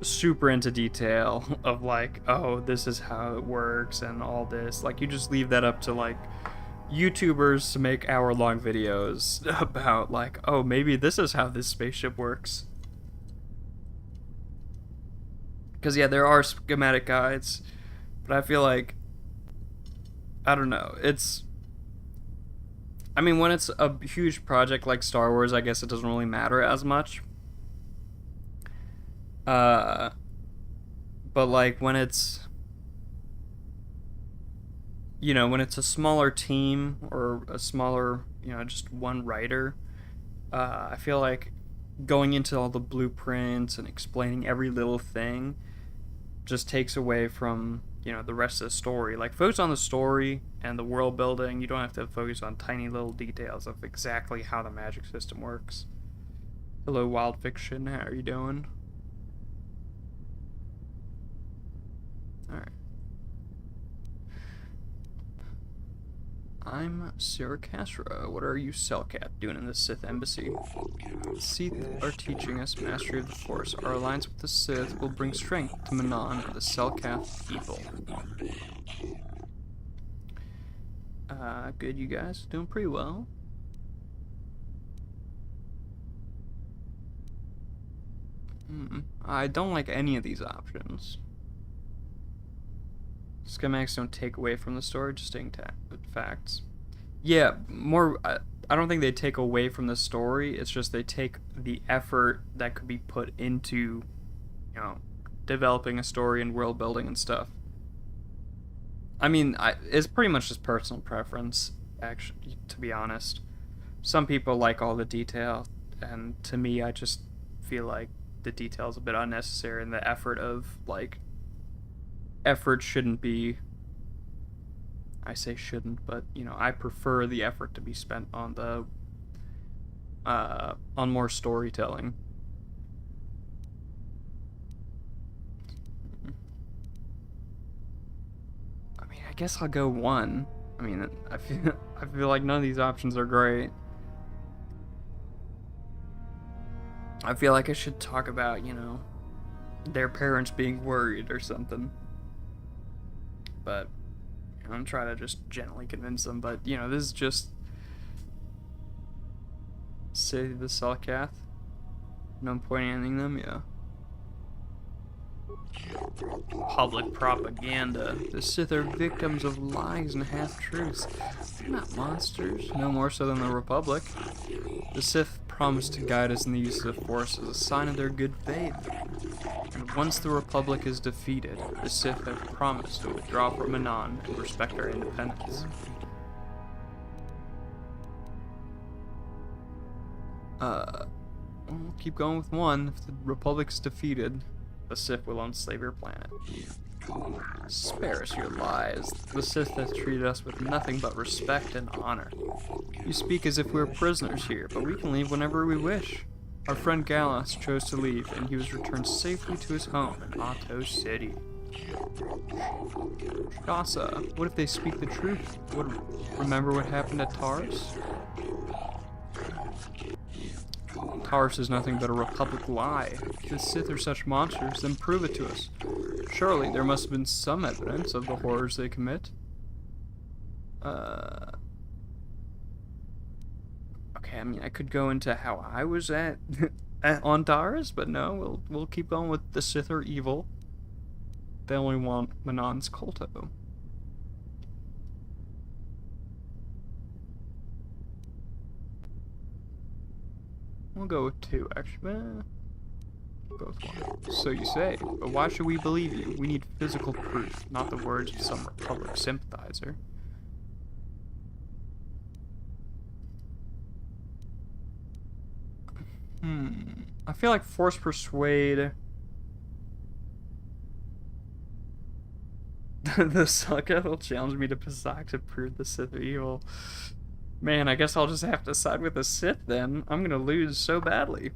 A: super into detail of like, oh, this is how it works and all this. Like, you just leave that up to like YouTubers to make hour-long videos about like, oh, maybe this is how this spaceship works. Because yeah, there are schematic guides, but I feel like, I don't know, I mean, when it's a huge project like Star Wars, I guess it doesn't really matter as much. But like when it's, when it's a smaller team or a smaller, just one writer, I feel like going into all the blueprints and explaining every little thing just takes away from, the rest of the story. Like, focus on the story and the world building. You don't have to focus on tiny little details of exactly how the magic system works. Hello, Wild Fiction. How are you doing? Alright. I'm Sarah Castro. What are you, Selkat, doing in the Sith embassy? The Sith are teaching us mastery of the Force. Our alliance with the Sith will bring strength to Manon and the Selkath people. Good, you guys. Doing pretty well. I don't like any of these options. Schematics don't take away from the story, just stating facts. Yeah, more. I don't think they take away from the story. It's just they take the effort that could be put into, developing a story and world building and stuff. I mean, it's pretty much just personal preference, actually, to be honest. Some people like all the detail, and to me, I just feel like the detail is a bit unnecessary, and the effort shouldn't be. I say shouldn't, but I prefer the effort to be spent on on more storytelling. I mean, I guess I'll go 1. I mean, I feel like none of these options are great. I feel like I should talk about, their parents being worried or something. But I'm trying to just gently convince them. But, this is just say the Selkath. No point in ending them, yeah. Public propaganda. The Sith are victims of lies and half-truths. They're not monsters, no more so than the Republic. The Sith promise to guide us in the use of the Force as a sign of their good faith. And once the Republic is defeated, the Sith have promised to withdraw from Manon and respect our independence. We'll keep going with 1. If the Republic's defeated, the Sith will enslave your planet. Spare us your lies. The Sith have treated us with nothing but respect and honor. You speak as if we were prisoners here, but we can leave whenever we wish. Our friend Gallas chose to leave, and he was returned safely to his home in Otto City. Shasa, what if they speak the truth? Remember what happened at Tars? Tars is nothing but a Republic lie. If the Sith are such monsters, then prove it to us. Surely there must have been some evidence of the horrors they commit. Okay, I mean, I could go into how I was on Tars, but no, we'll keep going with the Sith are evil. They only want Manon's Kolto. We'll go with 2, actually. Go with 1. So you say, but why should we believe you? We need physical proof, not the words of some Republic sympathizer. I feel like Force Persuade. The Selkath will challenge me to Pizak to prove the Sith are evil. Man, I guess I'll just have to side with the Sith then. I'm gonna lose so badly.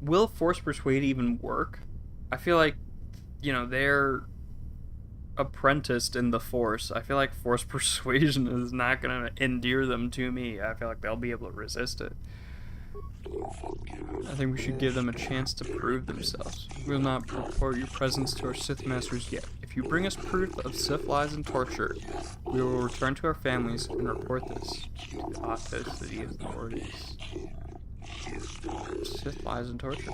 A: Will Force Persuade even work? I feel like, they're apprenticed in the Force. I feel like Force Persuasion is not gonna endear them to me. I feel like they'll be able to resist it. I think we should give them a chance to prove themselves. We will not report your presence to our Sith masters yet. If you bring us proof of Sith lies and torture, we will return to our families and report this to the Otto City authorities. Sith lies and torture.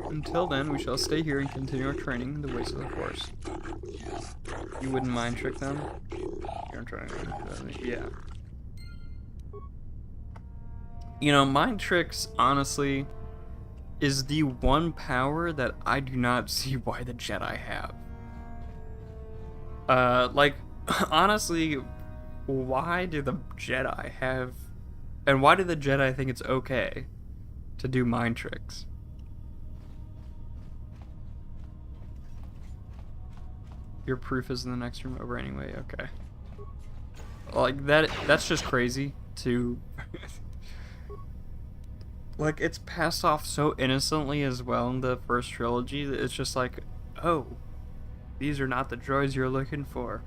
A: Until then, we shall stay here and continue our training in the ways of the Force. You wouldn't mind trick them? You're trying to... Yeah. Mind tricks, honestly, is the one power that I do not see why the Jedi have. Honestly, why do the Jedi have... And why do the Jedi think it's okay to do mind tricks? Your proof is in the next room over anyway, okay. Like, that's just crazy to... Like, it's passed off so innocently as well in the first trilogy that it's just like, oh, these are not the droids you're looking for.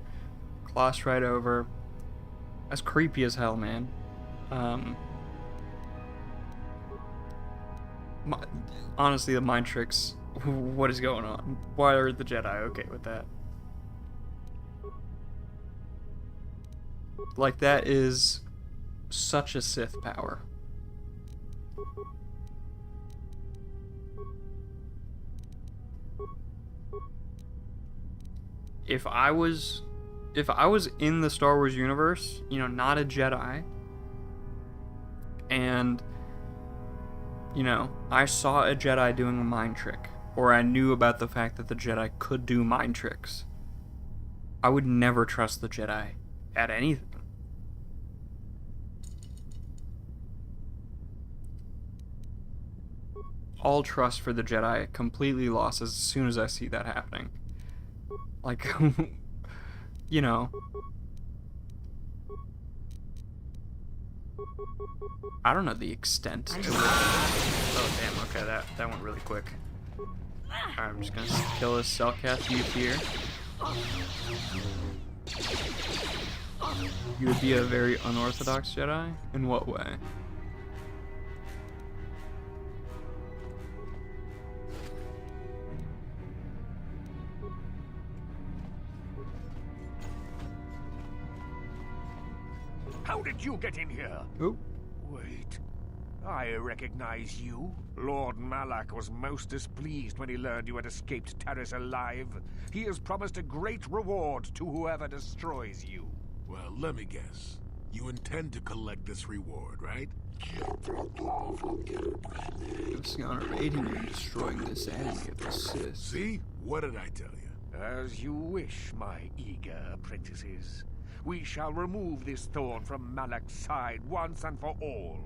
A: Gloss right over. That's creepy as hell, man. Honestly, the mind tricks. What is going on? Why are the Jedi okay with that? Like, that is such a Sith power. If I was in the Star Wars universe, you know, not a Jedi, and, you know, I saw a Jedi doing a mind trick, or I knew about the fact that the Jedi could do mind tricks, I would never trust the Jedi at anything. All trust for the Jedi completely lost as soon as I see that happening. Like, you know. I don't know the extent to which... Oh, damn, okay, that went really quick. Alright, I'm just gonna kill this Cellcath youth here. You would be a very unorthodox Jedi? In what way?
C: How did you get in here?
A: Oop.
C: Wait. I recognize you. Lord Malak was most displeased when he learned you had escaped Terrace alive. He has promised a great reward to whoever destroys you.
F: Well, let me guess. You intend to collect this reward, right?
A: It's the honor of aiding you in destroying this enemy of the Sith.
F: See? What did I tell you?
C: As you wish, my eager apprentices. We shall remove this thorn from Malak's side once and for all.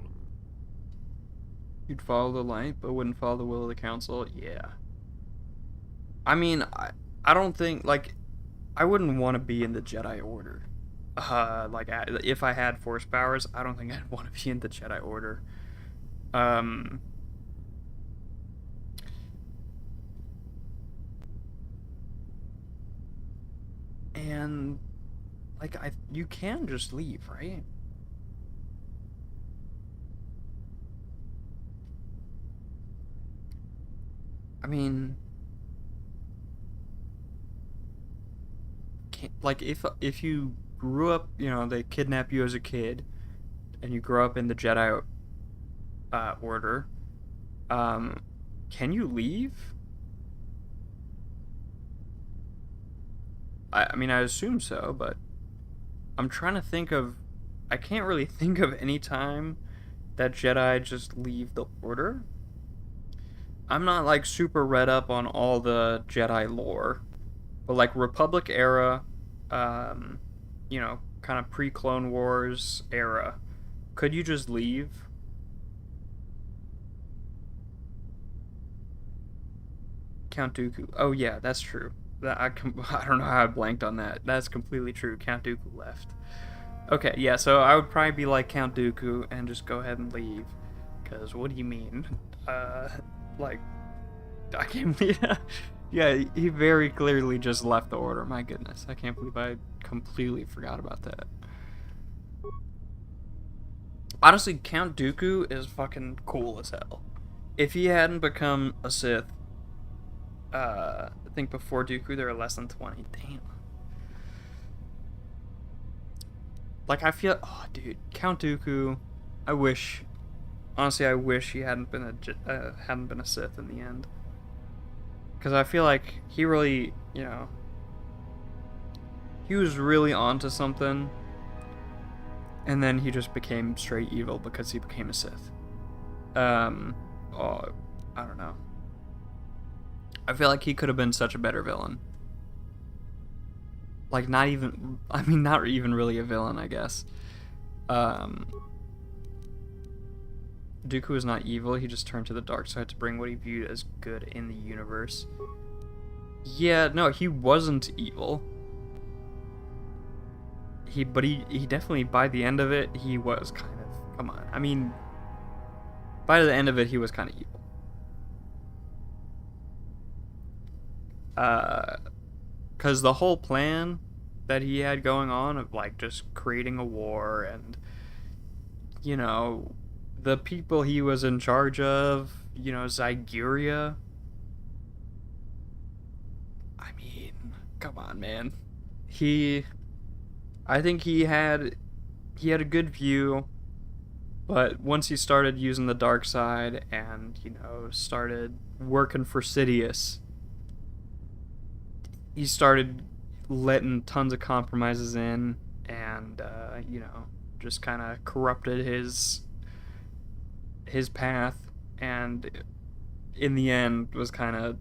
A: You'd follow the light, but wouldn't follow the will of the council? Yeah. I mean, I don't think, like, I wouldn't want to be in the Jedi Order. Like, if I had Force powers, I don't think I'd want to be in the Jedi Order. And, like, you can just leave, right? I mean, like, if you grew up, you know, they kidnap you as a kid, and you grow up in the Jedi Order, can you leave? I mean, I assume so, but I'm trying to think of... I can't really think of any time that Jedi just leave the Order. I'm not, like, super read up on all the Jedi lore, but, like, Republic era, you know, kind of pre-Clone Wars era, could you just leave? Count Dooku. Oh, yeah, that's true. I don't know how I blanked on that. That's completely true. Count Dooku left. Okay, yeah, so I would probably be like Count Dooku and just go ahead and leave. Because what do you mean? Like, I can't believe... Yeah, he very clearly just left the Order. My goodness, I can't believe I completely forgot about that. Honestly, Count Dooku is fucking cool as hell. If he hadn't become a Sith, I think before Dooku there were less than 20. Damn. Like, I feel... Oh, dude, Count Dooku, I wish... Honestly, I wish he hadn't been a Sith in the end. Because I feel like he really, you know... He was really onto something. And then he just became straight evil because he became a Sith. Oh, I don't know. I feel like he could have been such a better villain. Like, not even... I mean, not even really a villain, I guess. Dooku is not evil, he just turned to the dark side to bring what he viewed as good in the universe. Yeah, no, he wasn't evil. he definitely, by the end of it, he was kind of, come on. I mean, by the end of it, he was kind of evil. Because the whole plan that he had going on of, like, just creating a war and, you know, the people he was in charge of, you know, Zyguria. I mean, come on, man. I think he had a good view, but once he started using the dark side and, you know, started working for Sidious, he started letting tons of compromises in and, you know, just kind of corrupted his path, and in the end was kind of,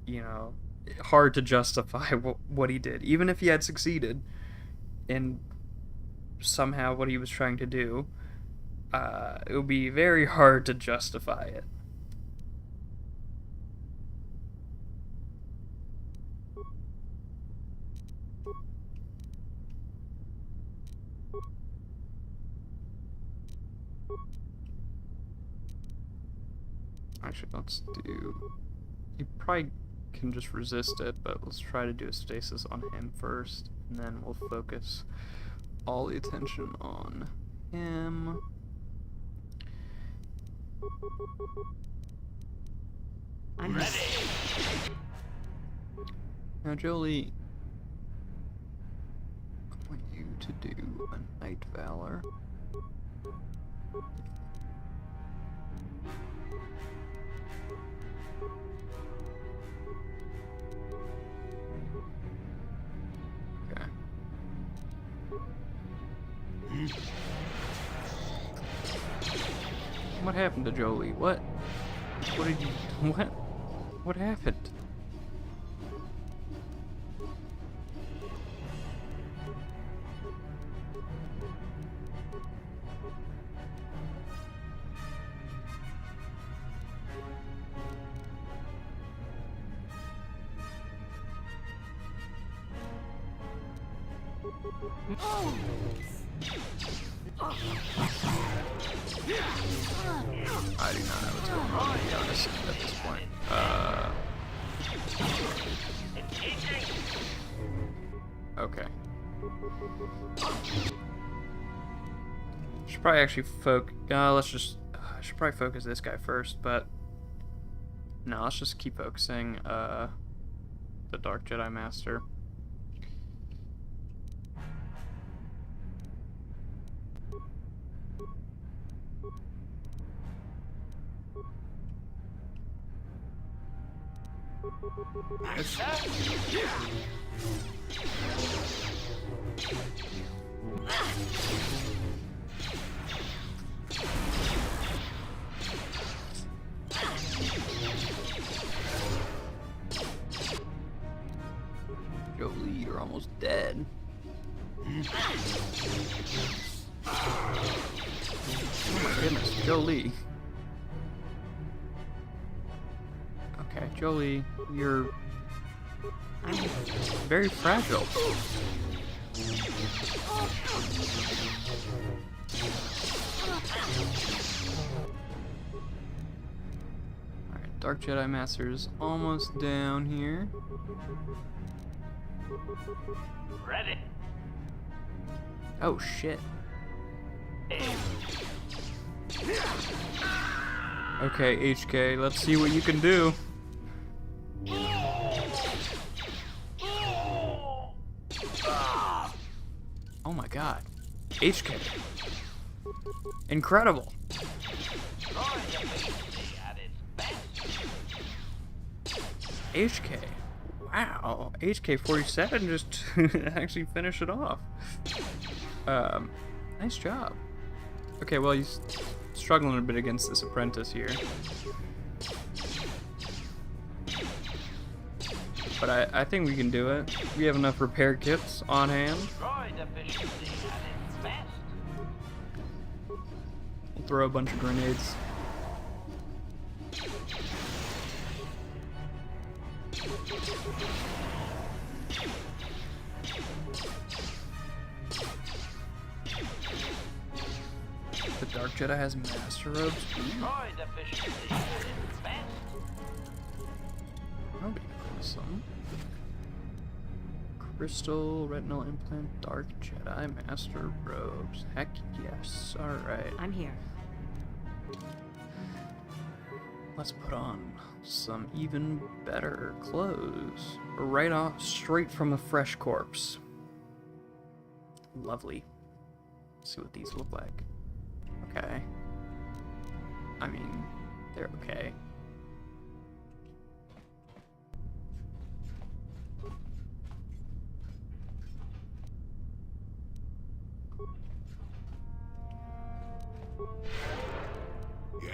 A: you know, hard to justify what he did. Even if he had succeeded in somehow what he was trying to do, it would be very hard to justify it. Actually, let's do... He probably can just resist it, but let's try to do a stasis on him first, and then we'll focus all the attention on him.
E: Ready.
A: Now, Jolie, I want you to do a Night Valor. Okay. What happened to Jolie? What? What did you... What? What happened? I do not know what's going on, to be honest, at this point. Okay. Should probably actually I should probably focus this guy first, but no, let's just keep focusing, the Dark Jedi Master. Jolie, you're almost dead. Oh my goodness, Jolie. Okay, Jolie, you're very fragile. Alright, Dark Jedi Master's almost down here.
E: Ready.
A: Oh shit. Okay, HK, let's see what you can do. Oh my god. HK. Incredible. HK. Wow. HK-47 just actually finished it off. Nice job. Okay, well, he's struggling a bit against this apprentice here. But I think we can do it. We have enough repair kits on hand. We'll throw a bunch of grenades. The Dark Jedi has Master Robes.
E: Droid efficiency advanced.
A: That'll be awesome. Crystal, retinal implant, Dark Jedi, Master Robes. Heck yes. Alright.
E: I'm here.
A: Let's put on some even better clothes. Right off, straight from a fresh corpse. Lovely. Let's see what these look like. Okay. I mean, they're okay.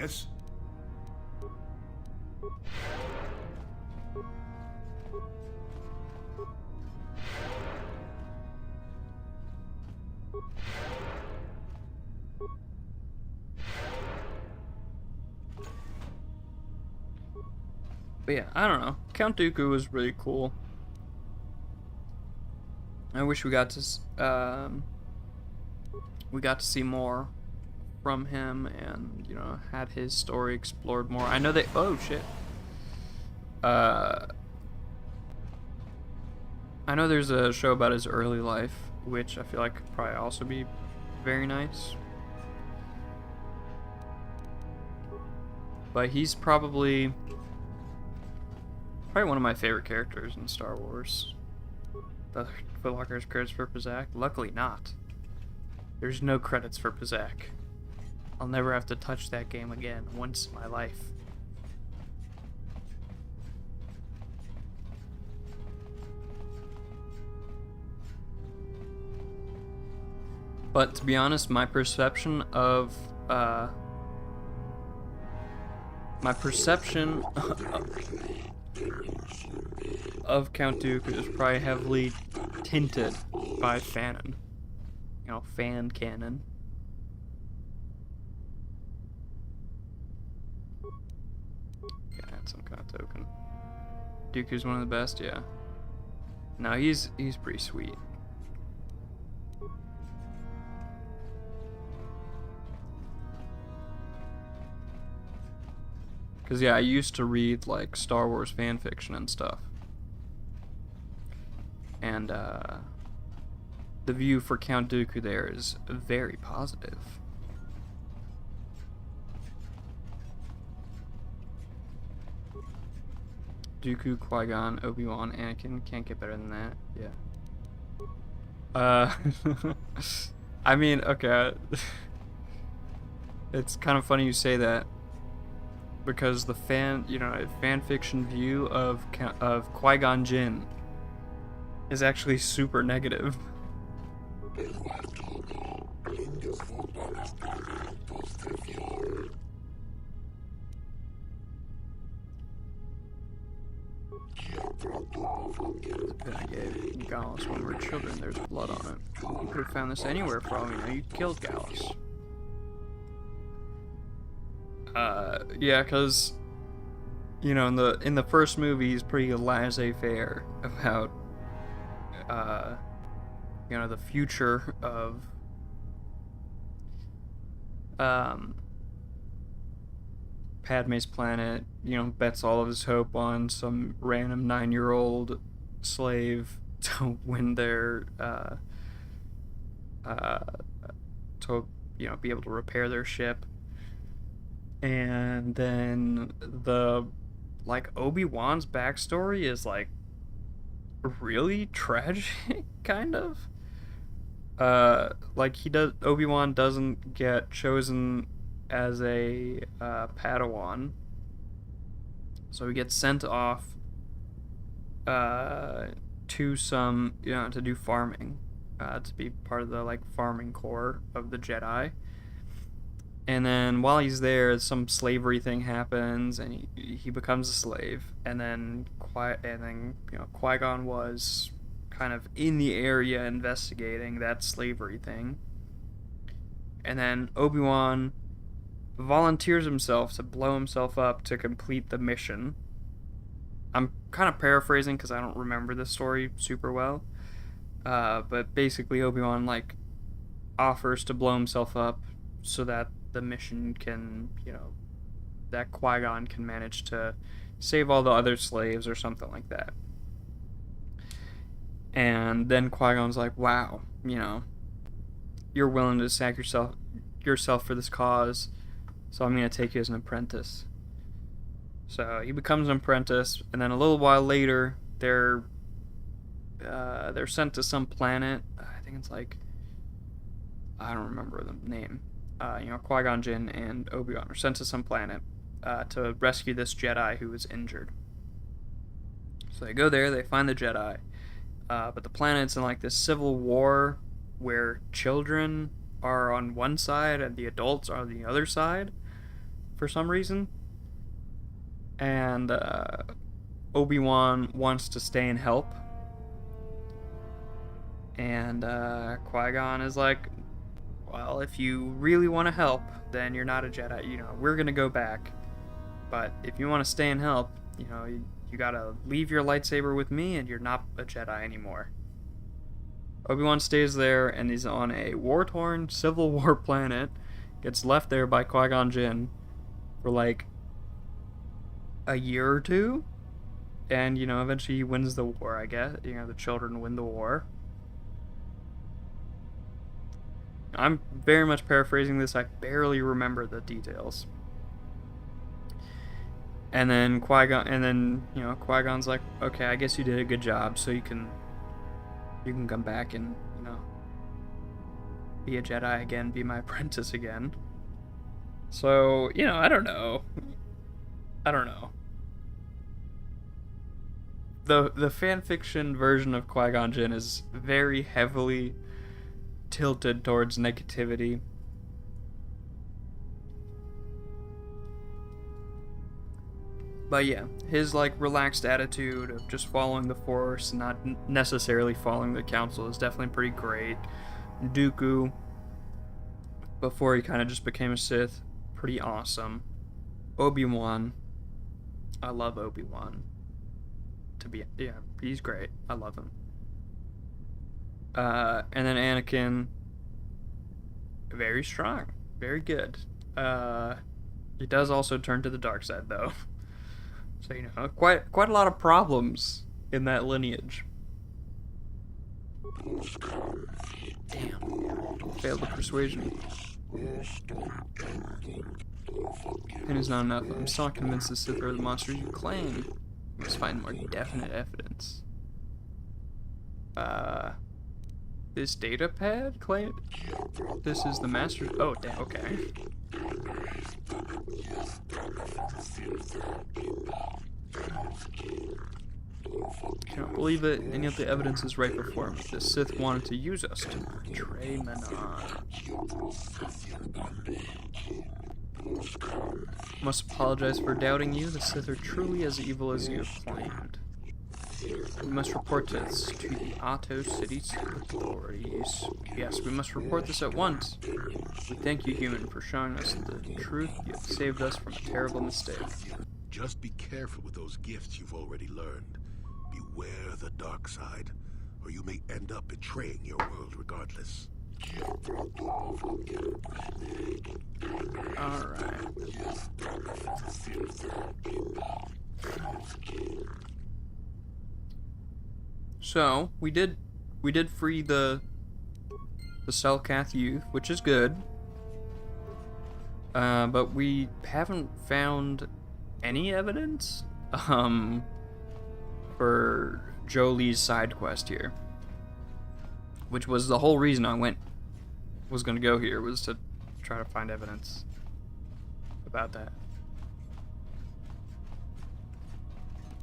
F: Yes?
A: But yeah, I don't know. Count Dooku was really cool. I wish we got to see more from him, and you know, had his story explored more. I know they. Oh shit. I know there's a show about his early life, which I feel like could probably also be very nice. But he's probably one of my favorite characters in Star Wars. The Footlocker's credits for Pizak? Luckily not. There's no credits for Pizak. I'll never have to touch that game again once in my life. But to be honest, my perception of of Count Dooku is probably heavily tinted by fanon. You know, fan canon. Okay, that's some kind of token. Dooku's one of the best, yeah. No, he's pretty sweet. Cause yeah, I used to read like Star Wars fan fiction and stuff. And the view for Count Dooku there is very positive. Dooku, Qui-Gon, Obi-Wan, Anakin, can't get better than that. Yeah. I mean, okay. It's kind of funny you say that, because the fan fiction view of Qui-Gon Jinn is actually super negative. I gave Gallus when we were children. There's blood on it. You could have found this anywhere for all we know. You killed Gallus. Yeah, cause you know, in the first movie, he's pretty laissez-faire about you know, the future of Padme's planet. You know, bets all of his hope on some random 9-year-old slave to win their to, you know, be able to repair their ship. And then the like Obi-Wan's backstory is like really tragic, kind of. Like Obi-Wan doesn't get chosen as a Padawan, so he gets sent off to some, you know, to do farming, to be part of the like farming corps of the Jedi. And then while he's there, some slavery thing happens, and he becomes a slave. And then you know, Qui-Gon was kind of in the area investigating that slavery thing. And then Obi-Wan volunteers himself to blow himself up to complete the mission. I'm kind of paraphrasing because I don't remember the story super well. But basically Obi-Wan like offers to blow himself up so that the mission can, you know, that Qui-Gon can manage to save all the other slaves or something like that. And then Qui-Gon's like, wow, you know, you're willing to sack yourself for this cause, so I'm going to take you as an apprentice. So he becomes an apprentice, and then a little while later, they're sent to some planet. I think it's like, I don't remember the name. You know, Qui-Gon Jinn and Obi-Wan are sent to some planet to rescue this Jedi who was injured. So they go there, they find the Jedi, but the planet's in like this civil war where children are on one side and the adults are on the other side for some reason. And Obi-Wan wants to stay and help. And Qui-Gon is like, well, if you really want to help, then you're not a Jedi. You know, we're going to go back. But if you want to stay and help, you know, you got to leave your lightsaber with me and you're not a Jedi anymore. Obi-Wan stays there and he's on a war-torn Civil War planet. Gets left there by Qui-Gon Jinn for like a year or two. And, you know, eventually he wins the war, I guess. You know, the children win the war. I'm very much paraphrasing this. I barely remember the details. And then Qui-Gon, you know, Qui-Gon's like, okay, I guess you did a good job, so you can come back and, you know, be a Jedi again, be my apprentice again. So, you know, I don't know. The fanfiction version of Qui-Gon Jinn is very heavily tilted towards negativity. But yeah, his like relaxed attitude of just following the Force and not necessarily following the Council is definitely pretty great. Dooku, before he kind of just became a Sith, pretty awesome. Obi-Wan, I love Obi-Wan. Yeah, he's great. I love him. And then Anakin, very strong, very good. He does also turn to the dark side though. So, you know, quite a lot of problems in that lineage. Damn. Failed the persuasion. Pin is not enough. I'm still not convinced the Sith are the monsters you claim. We must find more definite evidence. This data pad claim? This is the master. Oh, damn, okay. Can't believe it. Any of the evidence is right before me. The Sith wanted to use us to betray Manon. Must apologize for doubting you. The Sith are truly as evil as you have claimed. We must report this to the Otto City authorities. Yes, we must report this at once. We thank you, human, for showing us the truth. You have saved us from a terrible mistake.
F: Just be careful with those gifts you've already learned. Beware the dark side, or you may end up betraying your world regardless.
A: Alright. So, we did free the Selkath youth, which is good. But we haven't found any evidence for Jolie's side quest here. Which was the whole reason I was gonna go here, was to try to find evidence about that.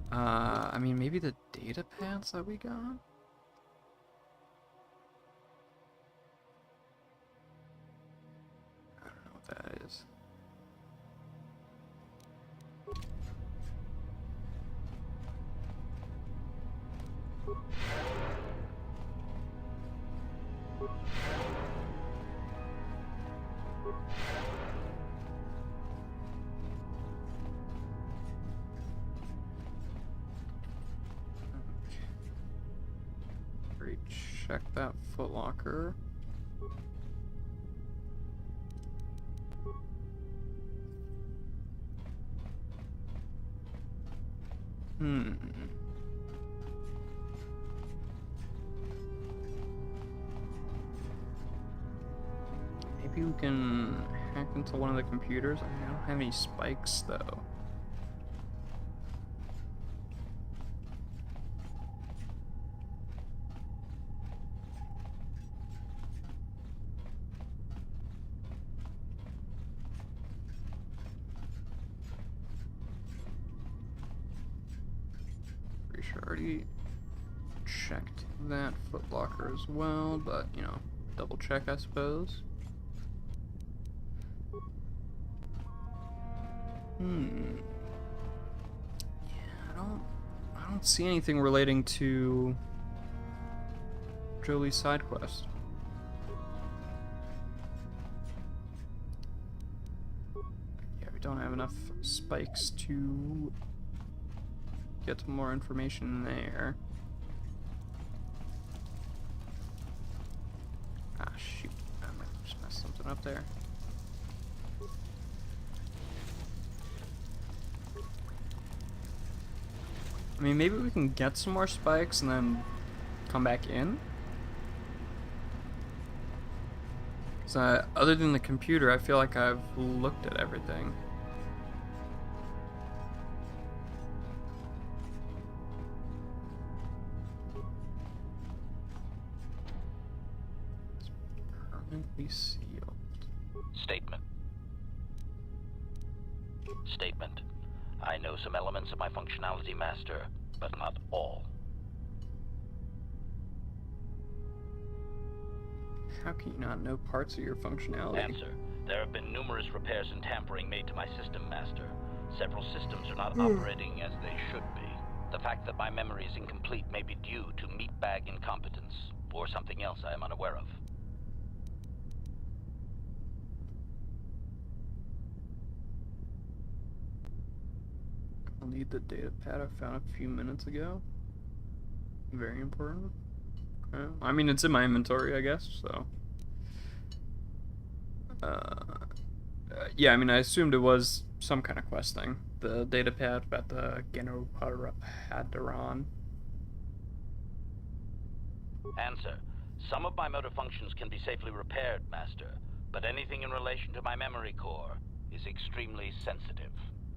A: I mean, maybe the data pads that we got? I don't know what that is. Check that footlocker. Hmm. Maybe we can hack into one of the computers. I don't have any spikes though. Pretty sure I already checked that footlocker as well, but you know, double check I suppose. Yeah, I don't see anything relating to Jolie's side quest. Yeah, we don't have enough spikes to get more information there. Ah, shoot. I might have just messed something up there. I mean, maybe we can get some more spikes and then come back in? So, other than the computer, I feel like I've looked at everything. It's permanently sealed.
E: Statement. Statement. I know some elements of my functionality, Master, but not all.
A: How can you not know parts of your functionality?
E: Answer. There have been numerous repairs and tampering made to my system, Master. Several systems are not operating as they should be. The fact that my memory is incomplete may be due to meatbag incompetence, or something else I am unaware of.
A: I'll need the data pad I found a few minutes ago. Very important. Okay. I mean, it's in my inventory, I guess, so. Yeah, I mean, I assumed it was some kind of quest thing. The data pad about the Genohadron.
E: Answer. Some of my motor functions can be safely repaired, Master, but anything in relation to my memory core is extremely sensitive.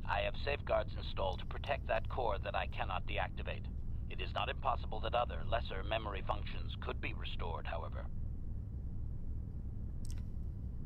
E: I have safeguards installed to protect that core that I cannot deactivate. It is not impossible that other, lesser memory functions could be restored, however.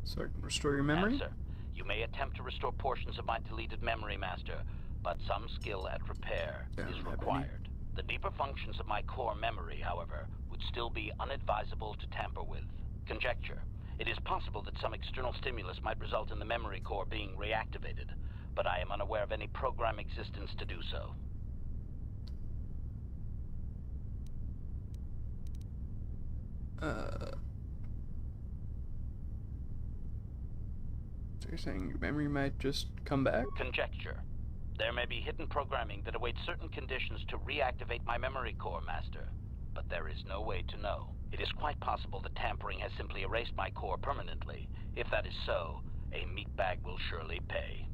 A: So I can restore your memory?
E: Answer. You may attempt to restore portions of my deleted memory, Master, but some skill at repair is required. The deeper functions of my core memory, however, would still be unadvisable to tamper with. Conjecture. It is possible that some external stimulus might result in the memory core being reactivated, but I am unaware of any program existence to do so.
A: So you're saying your memory might just come back?
E: Conjecture. There may be hidden programming that awaits certain conditions to reactivate my memory core, Master, but there is no way to know. It is quite possible that tampering has simply erased my core permanently. If that is so, a meatbag will surely pay.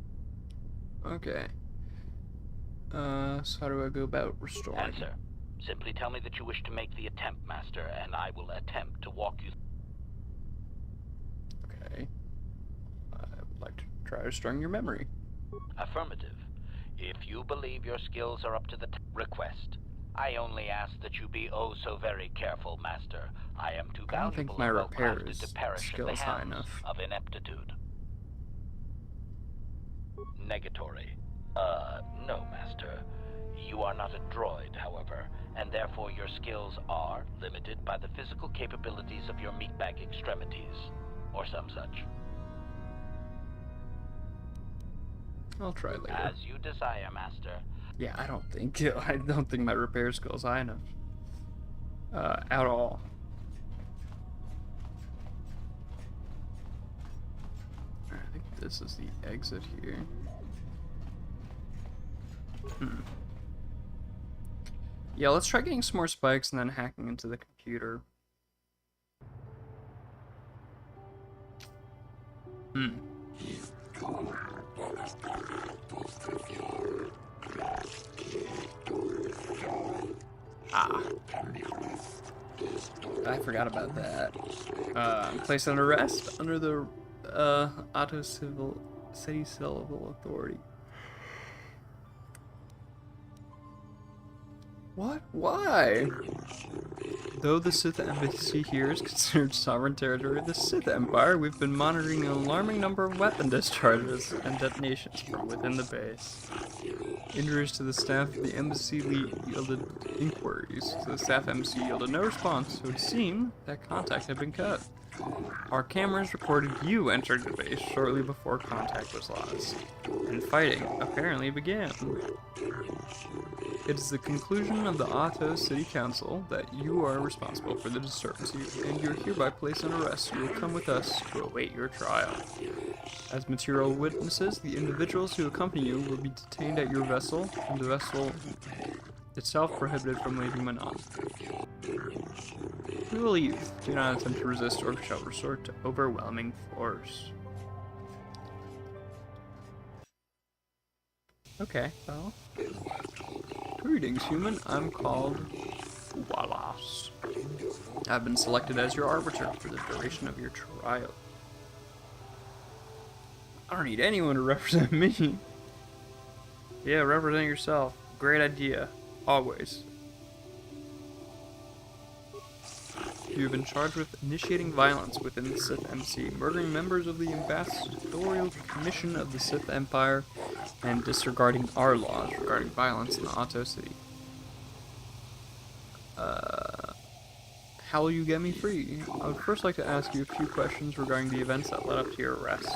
A: Okay. So how do I go about restoring?
E: Answer. Simply tell me that you wish to make the attempt, Master, and I will attempt to walk you.
A: Okay. I would like to try restoring your memory.
E: Affirmative. If you believe your skills are up to the request, I only ask that you be oh so very careful, Master. I am too
A: I don't think
E: valuable
A: my
E: and
A: repair
E: well-crafted
A: is
E: to perish in the
A: skills high
E: hands
A: enough.
E: of ineptitude. Negatory. No, Master. You are not a droid, however, and therefore your skills are limited by the physical capabilities of your meatbag extremities, or some such.
A: I'll try later.
E: As you desire, Master.
A: Yeah, I don't think my repair skill's high enough. At all. Alright, I think this is the exit here. Yeah, let's try getting some more spikes and then hacking into the computer. Ah. I forgot about that. Placed under arrest under the Auto City Civil Authority. What? Why? Though the Sith Embassy here is considered sovereign territory of the Sith Empire, we've been monitoring an alarming number of weapon discharges and detonations from within the base. Injuries to the staff of the embassy yielded inquiries. The staff embassy yielded no response, so it would seem that contact had been cut. Our cameras recorded you entering the base shortly before contact was lost, and fighting apparently began. It is the conclusion of the Otto City Council that you are responsible for the disturbance, and you are hereby placed on arrest. You will come with us to await your trial. As material witnesses, the individuals who accompany you will be detained at your vessel, and the vessel itself prohibited from leaving Manon. We will leave. Do not attempt to resist or shall resort to overwhelming force. Okay, well. Greetings, human. I'm called Wallace. I've been selected as your arbiter for the duration of your trial. I don't need anyone to represent me. Yeah, represent yourself. Great idea. Always. You have been charged with initiating violence within the Sith Embassy, murdering members of the Ambassadorial Commission of the Sith Empire, and disregarding our laws regarding violence in the Otto City. How will you get me free? I would first like to ask you a few questions regarding the events that led up to your arrest.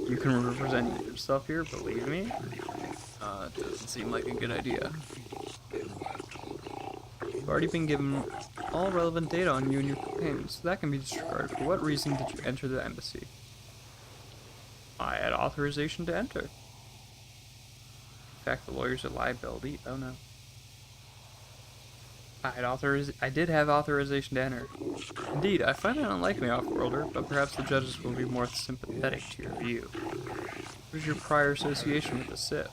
A: You can represent yourself here, believe me. It doesn't seem like a good idea. You've already been given all relevant data on you and your companions, so that can be disregarded. For what reason did you enter the embassy? I had authorization to enter. In fact, the lawyer's a liability. Oh no. I did have authorization to enter. Indeed, I find it unlikely, off-worlder, but perhaps the judges will be more sympathetic to your view. What is your prior association with the Sith?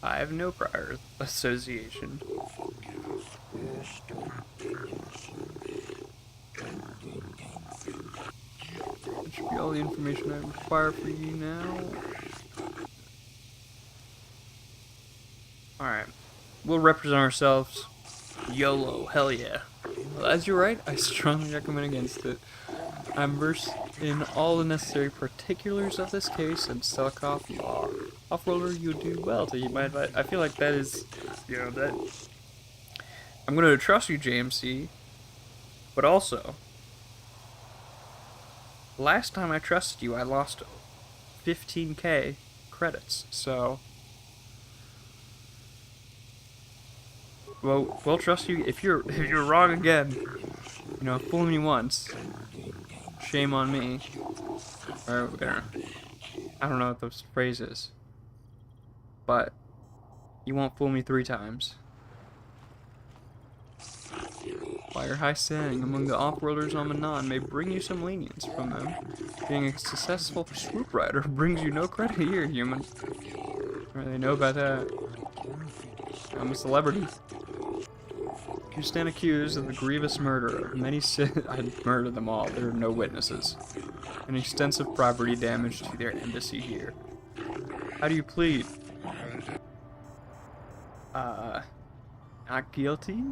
A: I have no prior association. That should be all the information I require for you now. Alright. We'll represent ourselves. YOLO, hell yeah. Well, as you're right, I strongly recommend against it. I'm versed in all the necessary particulars of this case and stuck off law. Off-roller, you do well to heed my advice. I feel like that is, that... I'm going to trust you, JMC, but also, last time I trusted you, I lost 15k credits, so... Well, we'll trust you. If you're wrong again, fool me once, shame on me. Or, I don't know what those phrase is. But you won't fool me 3 times. While your high standing among the off-worlders on Manon may bring you some lenience from them, being a successful swoop rider brings you no credit here, human. Or they know about that. I'm a celebrity. You stand accused of the grievous murder of many I'd murdered them all. There are no witnesses. And extensive property damage to their embassy here. How do you plead? Not guilty?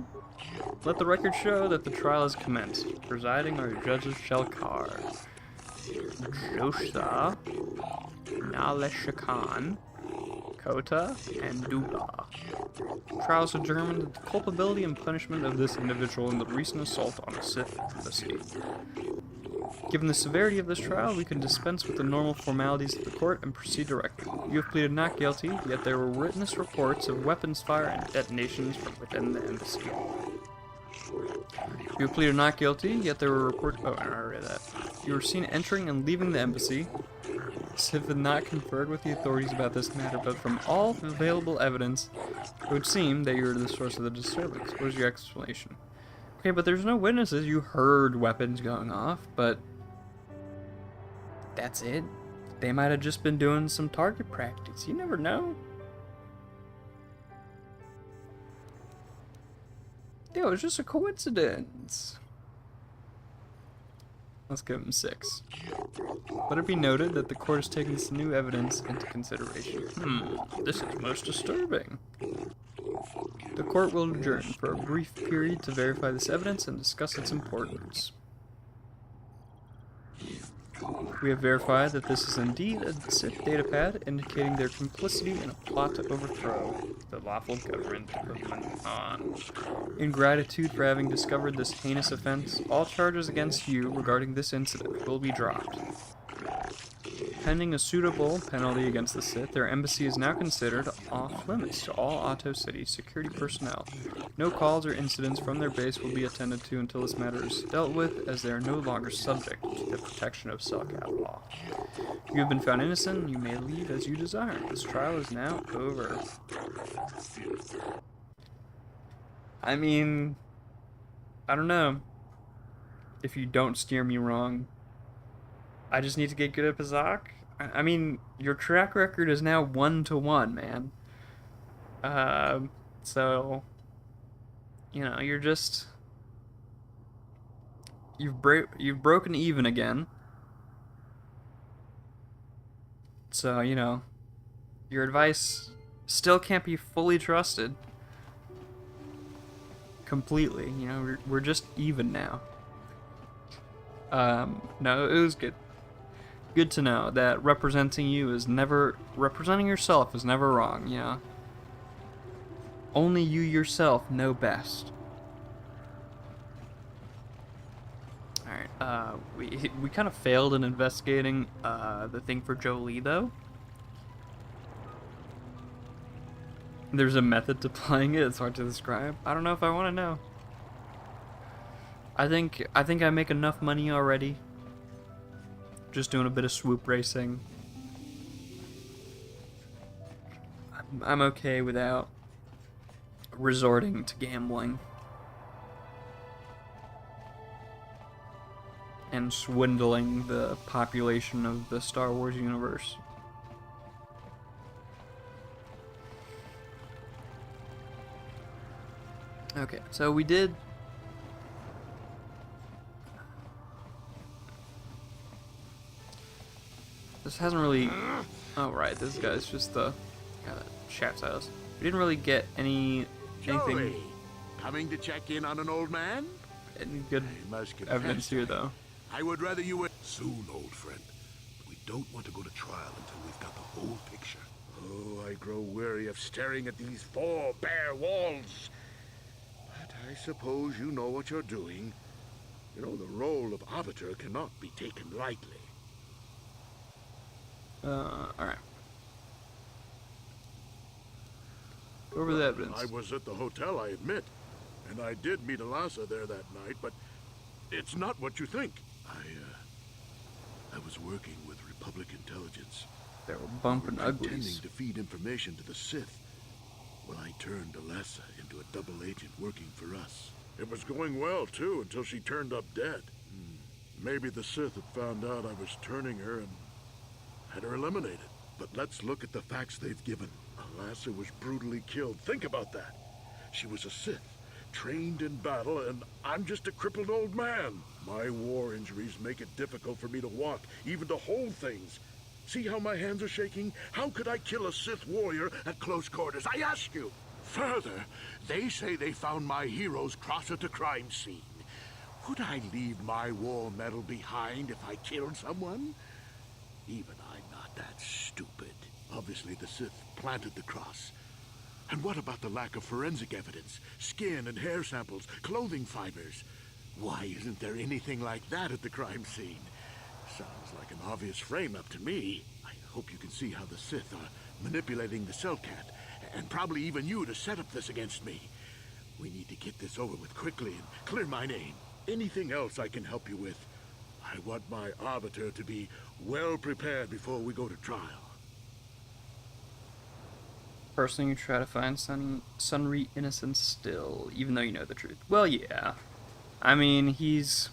A: Let the record show that the trial is commenced. Presiding are Judges Shelkar, Josha, Naleshakan, Kota, and Duba. Trial is determined that the culpability and punishment of this individual in the recent assault on a Sith embassy. Given the severity of this trial, we can dispense with the normal formalities of the court and proceed directly. You have pleaded not guilty, yet there were witness reports of weapons fire and detonations from within the embassy. You have pleaded not guilty, yet there were reports... Oh, I already read that. You were seen entering and leaving the embassy. Sith had not conferred with the authorities about this matter, but from all available evidence, it would seem that you were the source of the disturbance. What is your explanation? Okay, but there's no witnesses. You heard weapons going off, but... that's it. They might have just been doing some target practice. You never know. Yeah, it was just a coincidence. Let's give him 6. Let it be noted that the court has taken this new evidence into consideration. This is most disturbing. The court will adjourn for a brief period to verify this evidence and discuss its importance. We have verified that this is indeed a Sith datapad indicating their complicity in a plot to overthrow the lawful government of Manon. In gratitude for having discovered this heinous offense, all charges against you regarding this incident will be dropped. Pending a suitable penalty against the Sith, their embassy is now considered off-limits to all Otto City security personnel. No calls or incidents from their base will be attended to until this matter is dealt with, as they are no longer subject to the protection of Cellcat law. You have been found innocent, and you may leave as you desire. This trial is now over. I mean, I don't know. If you don't steer me wrong, I just need to get good at Pazak. I mean, your track record is now 1-1, man. So, you know, you're just... You've broken even again. So, you know, your advice still can't be fully trusted. Completely, you know, we're just even now. No, it was good. Good to know that representing yourself is never wrong, you know. Only you yourself know best. Alright, we kind of failed in investigating the thing for Jolie, though. There's a method to playing it, it's hard to describe. I don't know if I want to know. I think I make enough money already. Just doing a bit of swoop racing. I'm okay without resorting to gambling and swindling the population of the Star Wars universe. Okay, so we did... This hasn't really... Oh, right, this guy's just the guy that shouts at us. We didn't really get anything...
F: Joey, coming to check in on an old man?
A: Any good evidence here, though.
F: I would rather you would... Soon, old friend. We don't want to go to trial until we've got the whole picture. Oh, I grow weary of staring at these 4 bare walls. But I suppose you know what you're doing. You know, the role of arbiter cannot be taken lightly.
A: Alright. Go over the evidence.
F: I was at the hotel, I admit. And I did meet Alasa there that night, but it's not what you think. I was working with Republic intelligence.
A: They were bumping
F: Pretending
A: uglies.
F: to feed information to the Sith. Well, I turned Alasa into a double agent working for us. It was going well, too, until she turned up dead. Maybe the Sith had found out I was turning her and had her eliminated. But let's look at the facts they've given. Alasa was brutally killed. Think about that. She was a Sith, trained in battle, and I'm just a crippled old man. My war injuries make it difficult for me to walk, even to hold things. See how my hands are shaking? How could I kill a Sith warrior at close quarters? I ask you. Further, they say they found my hero's cross at the crime scene. Would I leave my war medal behind if I killed someone? Even I'm not that stupid. Obviously, the Sith planted the cross. And what about the lack of forensic evidence? Skin and hair samples, clothing fibers. Why isn't there anything like that at the crime scene? Sounds like an obvious frame-up to me. I hope you can see how the Sith are manipulating the Cellcat, and probably even you to set up this against me. We need to get this over with quickly and clear my name. Anything else I can help you with? I want my arbiter to be well prepared before we go to trial.
A: First thing you try to find Sunry innocent still, even though you know the truth. Well, yeah. I mean, he's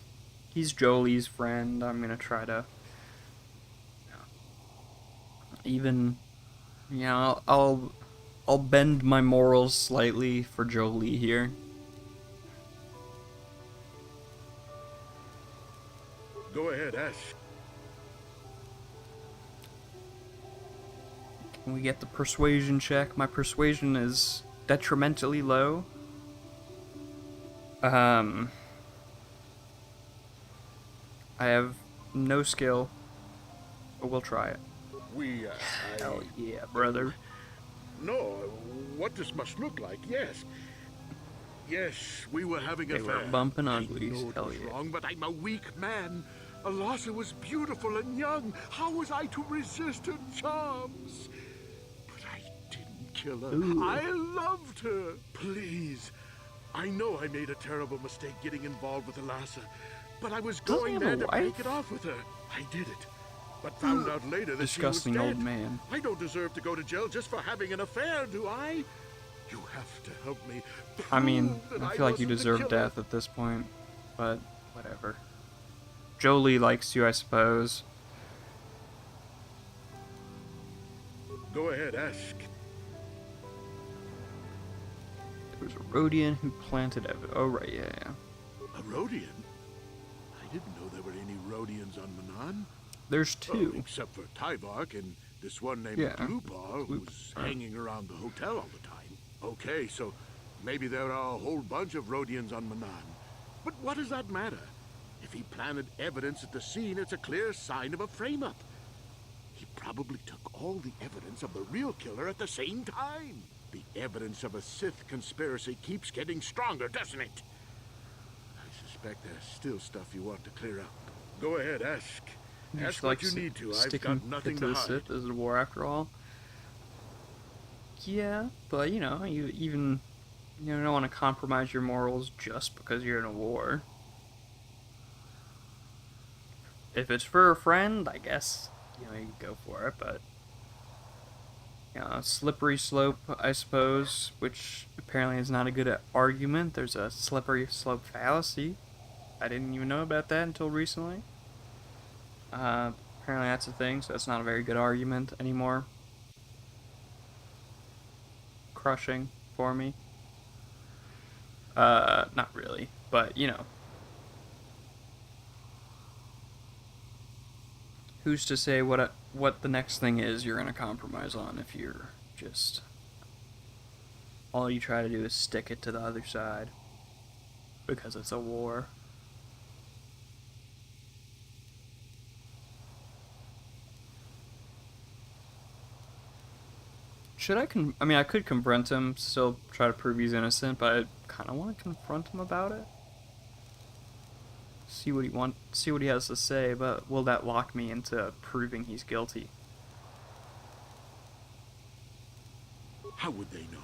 A: Jolie's friend. I'm gonna try to even, I'll bend my morals slightly for Jolie here.
F: Go ahead, ask.
A: Can we get the persuasion check? My persuasion is detrimentally low. I have no skill, but we'll try it. Hell yeah, brother.
F: No, what this must look like, yes. Yes, we were having
A: They
F: a
A: were
F: affair.
A: bumping
F: I
A: uglies,
F: know it
A: hell
F: was
A: yeah.
F: wrong, but I'm a weak man. Alasa was beautiful and young. How was I to resist her charms? But I didn't kill her.
A: Ooh.
F: I loved her. Please. I know I made a terrible mistake getting involved with Alasa, but I was
A: Doesn't he
F: going
A: have a
F: there to
A: wife?
F: break it off with her. I did it. But found out later that
A: Disgusting
F: she was
A: old
F: dead.
A: man.
F: I don't deserve to go to jail just for having an affair, do I? You have to help me.
A: I mean,
F: Prove that
A: I feel like you
F: wasn't the
A: deserve
F: killer.
A: death at this point, but whatever. Jolie likes you, I suppose.
F: Go ahead, ask.
A: There was a Rhodian who planted evidence. Oh, right, yeah.
F: A Rhodian? I didn't know there were any Rhodians on Manan.
A: There's
F: Oh,
A: two.
F: except for Tyvark and this one named
A: Yeah.
F: Blue who's hanging around the hotel all the time. Okay, so maybe there are a whole bunch of Rhodians on Manan. But what does that matter? If he planted evidence at the scene, it's a clear sign of a frame-up. He probably took all the evidence of the real killer at the same time. The evidence of a Sith conspiracy keeps getting stronger, doesn't it? I suspect there's still stuff you want to clear up. Go ahead, ask.
A: You
F: Ask
A: just
F: what
A: like
F: you need to. I've
A: sticking
F: got nothing
A: it
F: to
A: to the
F: hide.
A: Sith. This is a war after all. Yeah, but you know, you don't want to compromise your morals just because you're in a war. If it's for a friend, I guess you can go for it. But slippery slope, I suppose, which apparently is not a good argument. There's a slippery slope fallacy. I didn't even know about that until recently. Apparently that's a thing, so that's not a very good argument anymore. Crushing for me. Not really, but who's to say what the next thing is you're gonna compromise on if you're just all you try to do is stick it to the other side because it's a war. Should I I could confront him, still try to prove he's innocent, but I kind of want to confront him about it. See what he has to say, but will that lock me into proving he's guilty?
F: How would they know?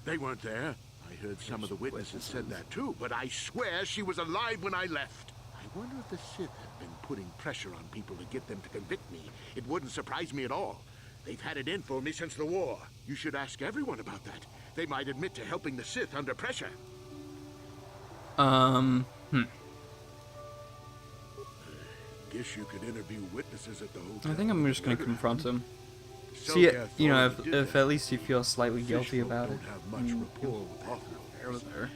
F: They weren't there. I heard some of the witnesses said that too, but I swear she was alive when I left. I wonder if the Sith have been putting pressure on people to get them to convict me. It wouldn't surprise me at all. They've had it in for me since the war. You should ask everyone about that. They might admit to helping the Sith under pressure. Guess you could interview witnesses at the hotel.
A: I think I'm just gonna confront him.
F: So
A: See,
F: yeah,
A: if at least he feels slightly guilty
F: Fishfolk
A: about it.
F: don't have much rapport with
A: Fair with
F: authorities.
A: her.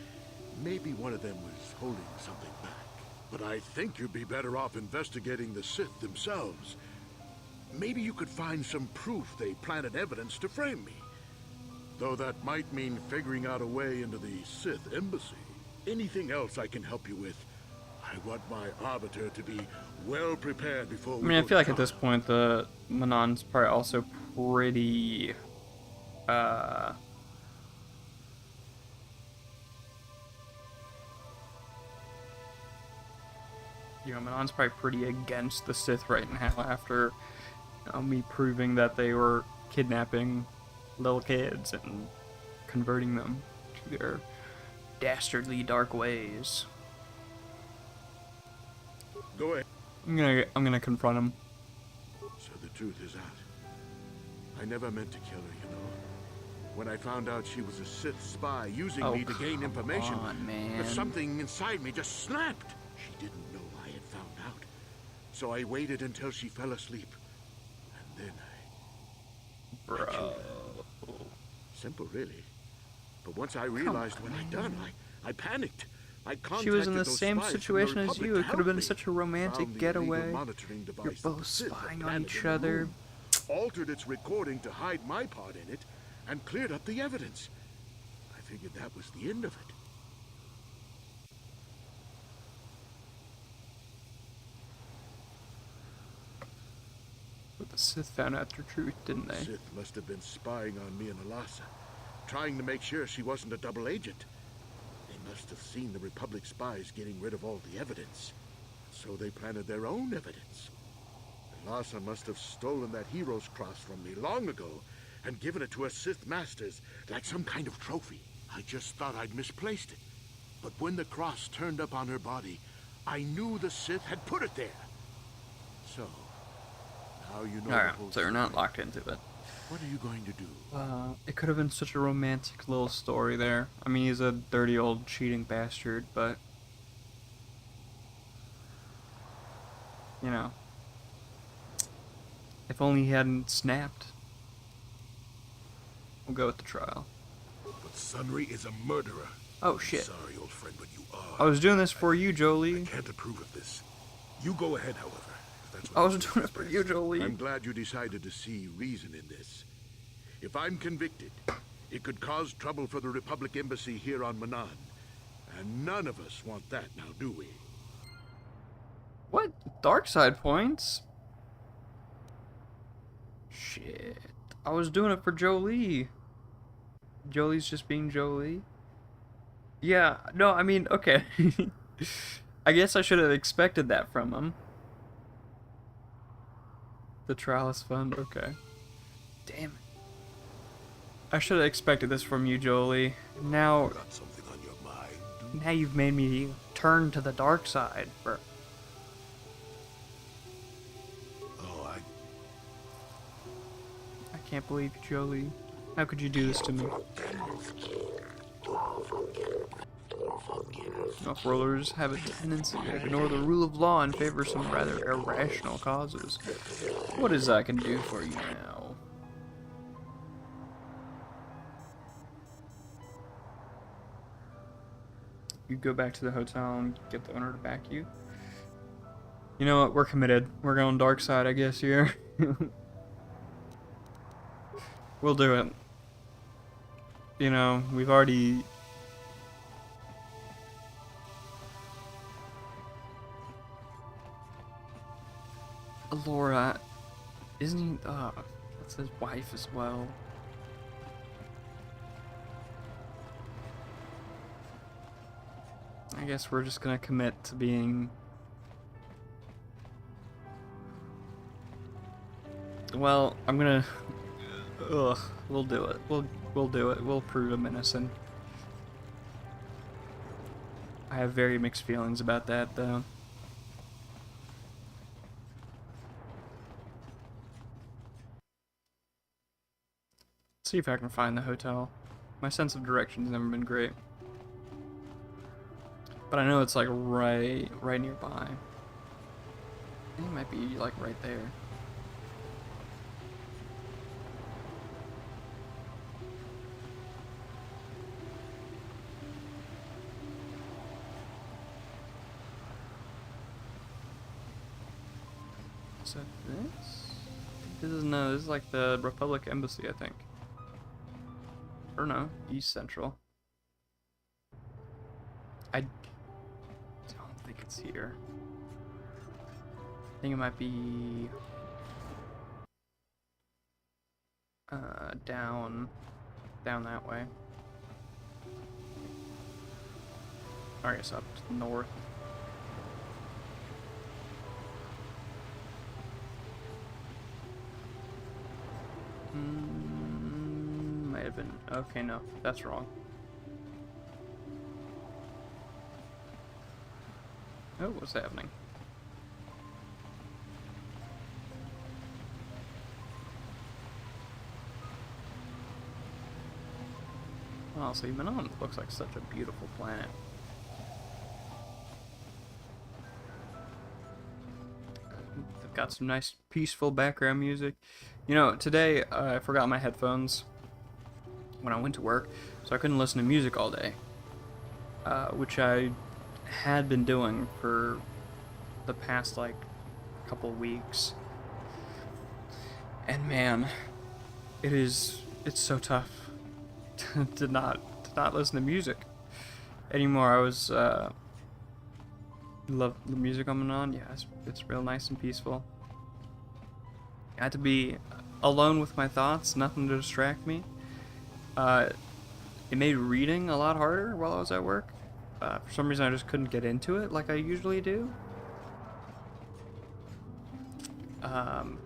F: Maybe one of them was holding something back. But I think you'd be better off investigating the Sith themselves. Maybe you could find some proof they planted evidence to frame me. Though that might mean figuring out a way into the Sith embassy. Anything else I can help you with? I want my arbiter to be well prepared before
A: I
F: we
A: mean, I
F: go
A: feel
F: to
A: like at this
F: trial.
A: point the Manon's probably also pretty Manon's probably pretty against the Sith right now after me proving that they were kidnapping little kids and converting them to their dastardly dark ways.
F: Go ahead.
A: I'm gonna confront him.
F: So the truth is out. I never meant to kill her, you know. When I found out she was a Sith spy using
A: Oh,
F: me to gain information,
A: on, man.
F: something inside me just snapped. She didn't know I had found out. So I waited until she fell asleep. And then
A: Bro.
F: Simple, really. But once I realized what I'd done, I panicked. I contacted
A: She was in the
F: those
A: same
F: spies from the
A: situation as
F: Republic
A: you.
F: to
A: It could
F: help
A: have been
F: me.
A: such a
F: Found
A: romantic
F: the illegal
A: getaway.
F: monitoring
A: You're
F: device that the
A: both
F: Sith had
A: spying on
F: planted
A: each
F: in the
A: other.
F: room, altered its recording to hide my part in it, and cleared up the evidence. I figured that was the end of it.
A: But the Sith found out the truth, didn't
F: The
A: they?
F: Sith must have been spying on me and Alasa, trying to make sure she wasn't a double agent. They must have seen the Republic spies getting rid of all the evidence. So they planted their own evidence. Alasa must have stolen that hero's cross from me long ago and given it to her Sith masters like some kind of trophy. I just thought I'd misplaced it. But when the cross turned up on her body, I knew the Sith had put it there. So, now you know the
A: Alright,
F: whole
A: so you're not
F: story.
A: locked into it.
F: What are you going to do?
A: It could have been such a romantic little story there. I mean, he's a dirty old cheating bastard, but... You know. If only he hadn't snapped. We'll go with the trial.
F: But Sunry is a murderer.
A: Oh, shit.
F: Sorry, old friend, but you
A: I
F: are.
A: was doing this for you,
F: I
A: Jolie.
F: can't approve of this. You go ahead, however. If that's what
A: I was
F: you think
A: doing
F: is
A: it for
F: best.
A: you, Jolie.
F: I'm glad you decided to see reason in this. If I'm convicted, it could cause trouble for the Republic Embassy here on Manan. And none of us want that now, do we?
A: What? Dark side points? Shit. I was doing it for Jolie. Jolie's just being Jolie. Yeah, no, I mean, okay. I guess I should have expected that from him. The trial is fun, okay. Damn it. I should have expected this from you, Jolie. Now,
F: Got something on your mind?
A: now you've made me turn to the dark side.
F: Oh,
A: I can't believe you, Jolie. How could you do this to me? Off-rollers have a tendency to ignore the rule of law in favor of some rather irrational causes. What is I can do for you now? You go back to the hotel and get the owner to back you. You know what? We're committed. We're going dark side, I guess, here. We'll do it. You know, we've already... Laura, isn't he... that's his wife as well. I guess we're just gonna commit to being... Well, I'm gonna... Ugh, we'll do it. We'll do it. We'll prove him innocent. I have very mixed feelings about that, though. See if I can find the hotel. My sense of direction's never been great. But I know it's like right nearby. It might be like right there. Is that this? This is no, this is like the Republic Embassy, I think. Or no, East Central. I don't think it's here. I think it might be down that way. Or I guess up to the north. Might have been. Okay, no, that's wrong. Oh, what's happening? Oh, see, Manon looks like such a beautiful planet. They've got some nice, peaceful background music. You know, today I forgot my headphones when I went to work, so I couldn't listen to music all day, which I had been doing for the past like couple weeks. And man, it's so tough to not listen to music anymore. I was love the music coming on. Yeah, it's real nice and peaceful. I had to be alone with my thoughts, nothing to distract me. It made reading a lot harder while I was at work. For some reason, I just couldn't get into it like I usually do.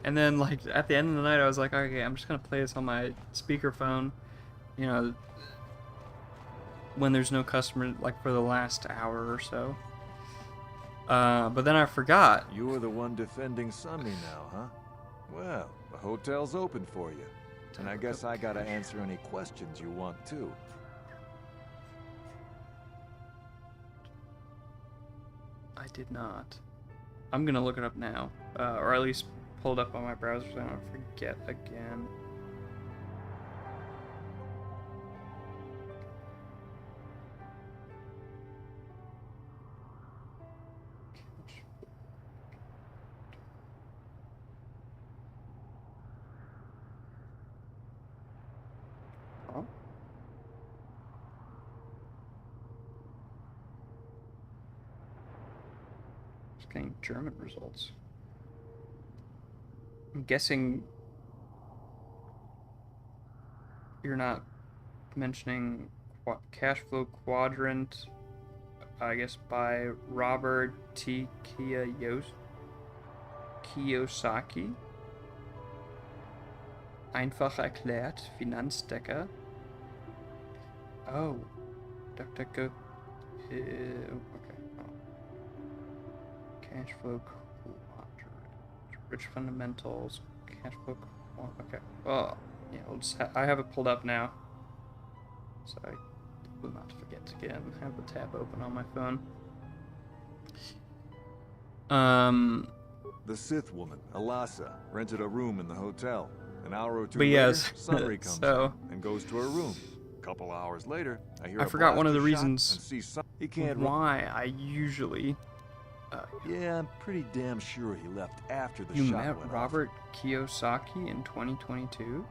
A: And then, like, at the end of the night, I was like, okay, I'm just gonna play this on my speakerphone, you know, when there's no customer, like, for the last hour or so. But then I forgot.
H: You were the one defending Sunny now, huh? Well, the hotel's open for you. And I guess I gotta answer any questions you want, too.
A: I did not. I'm gonna look it up now. Or at least pull it up on my browser so I don't forget again. Oh. Just getting German results. I'm guessing you're not mentioning Cash Flow Quadrant, I guess by Robert T. Kiyosaki. Einfach erklärt, Finanzdecker. Oh, DuckDuckGo. Okay. Oh. Cash Flow Quadrant. Rich fundamentals. Cash Flow. Okay. Well, yeah. I have it pulled up now, so I will not forget to again have the tab open on my phone.
H: The Sith woman, Alasa, rented a room in the hotel. An hour or two
A: But
H: later,
A: yes,
H: Sunry comes
A: so
H: in and goes to her room. A couple hours later, I hear
A: I
H: a
A: forgot one of the
H: blaster shot
A: reasons
H: and see he can't
A: why I usually.
H: Yeah, I'm pretty damn sure he left after the
A: You
H: shot
A: met
H: went
A: Robert Kiyosaki in 2022?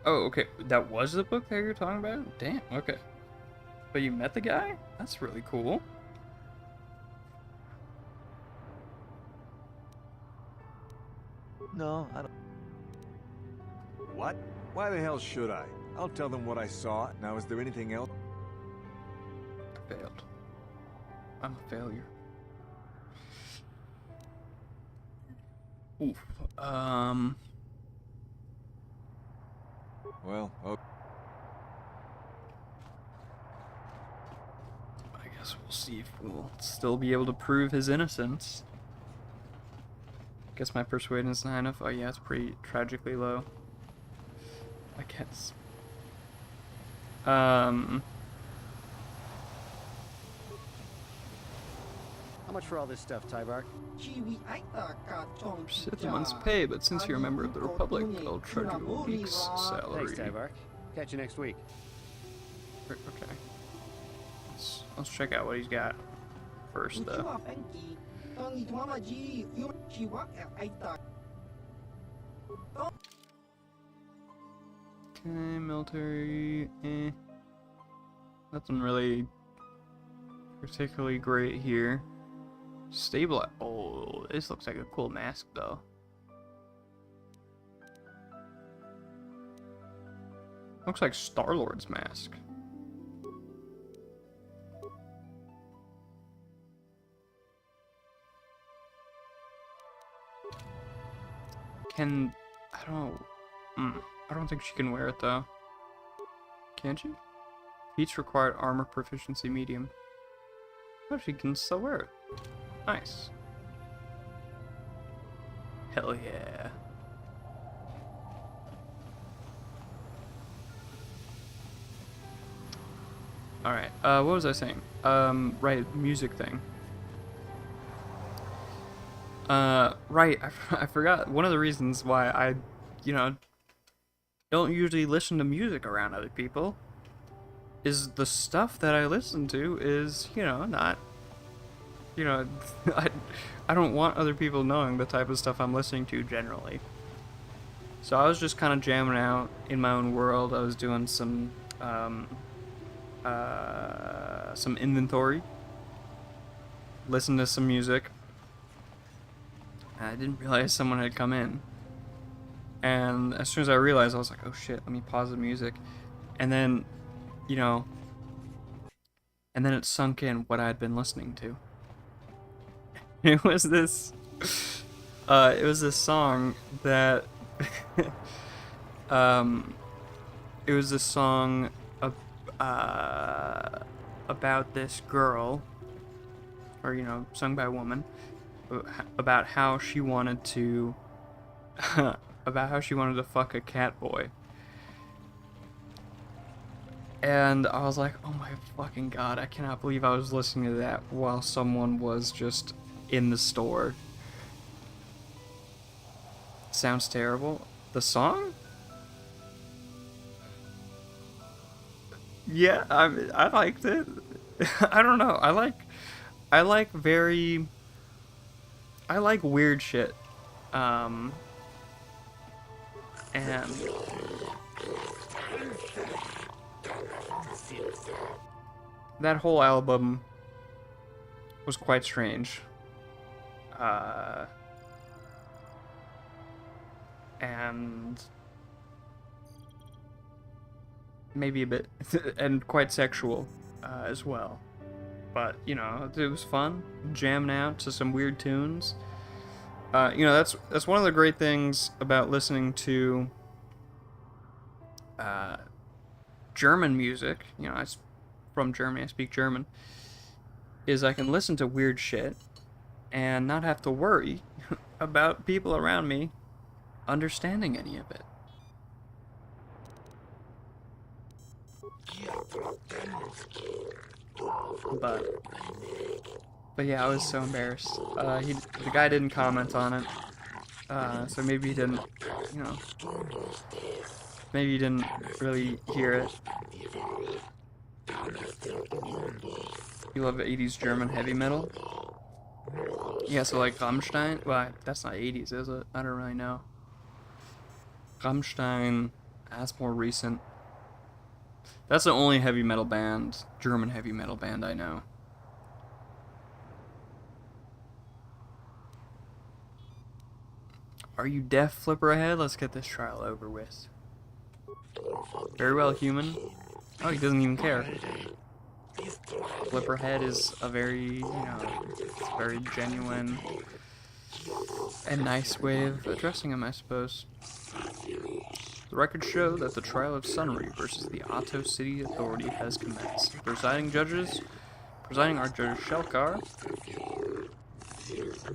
A: Oh, okay. That was the book that you're talking about? Damn, okay. But you met the guy? That's really cool.
H: off. No, I don't. What? Why the hell should I? I'll tell them what I saw. Now, is there anything else?
A: I failed. I'm a failure. Oof.
H: Well, okay.
A: I guess we'll see if we'll still be able to prove his innocence. Guess my persuasion is high enough. Oh yeah, it's pretty tragically low. I guess.
I: How much for all this stuff, Tybark?
A: Sith months pay, but since you're a member of the Republic, I'll charge you a week's salary.
I: Thanks, Tybark. Catch you next week.
A: Okay. Let's check out what he's got first, though. Okay, military. Nothing really particularly great here. Stable. Oh, this looks like a cool mask, though. Looks like Star-Lord's mask. I don't know. I don't think she can wear it, though. Can she? Each required armor proficiency medium. Oh, she can still wear it. Nice. Hell yeah. Alright, what was I saying? Right, music thing. Right. I forgot. One of the reasons why I, you know, don't usually listen to music around other people is the stuff that I listen to is, not, you know, I, I don't want other people knowing the type of stuff I'm listening to generally. So I was just kind of jamming out in my own world. I was doing some inventory, listened to some music. And I didn't realize someone had come in. And as soon as I realized, I was like, oh shit, let me pause the music. And then, and then it sunk in what I had been listening to. It was this song that, it was a song about this girl, or, sung by a woman, about how she wanted to, fuck a cat boy. And I was like, oh my fucking god, I cannot believe I was listening to that while someone was just in the store. Sounds terrible. The song? Yeah, I liked it. I don't know. I like weird shit. And that whole album was quite strange. And maybe a bit, and quite sexual as well. But, it was fun, jamming out to some weird tunes. That's one of the great things about listening to German music. I'm from Germany, I speak German. Is I can listen to weird shit and not have to worry about people around me understanding any of it. But yeah, I was so embarrassed. The guy didn't comment on it, so maybe he didn't, maybe he didn't really hear it. You love 80s German heavy metal? Yeah, so like Rammstein? Well, that's not 80s, is it? I don't really know. Rammstein, that's more recent. That's the only heavy metal band, German heavy metal band I know. Are you deaf, Flipper Ahead? Let's get this trial over with. Very well, human. Oh, he doesn't even care. Flipperhead is a very, very genuine and nice way of addressing him, I suppose. The records show that the trial of Sunry versus the Otto City Authority has commenced. Presiding are Judge Shelkar,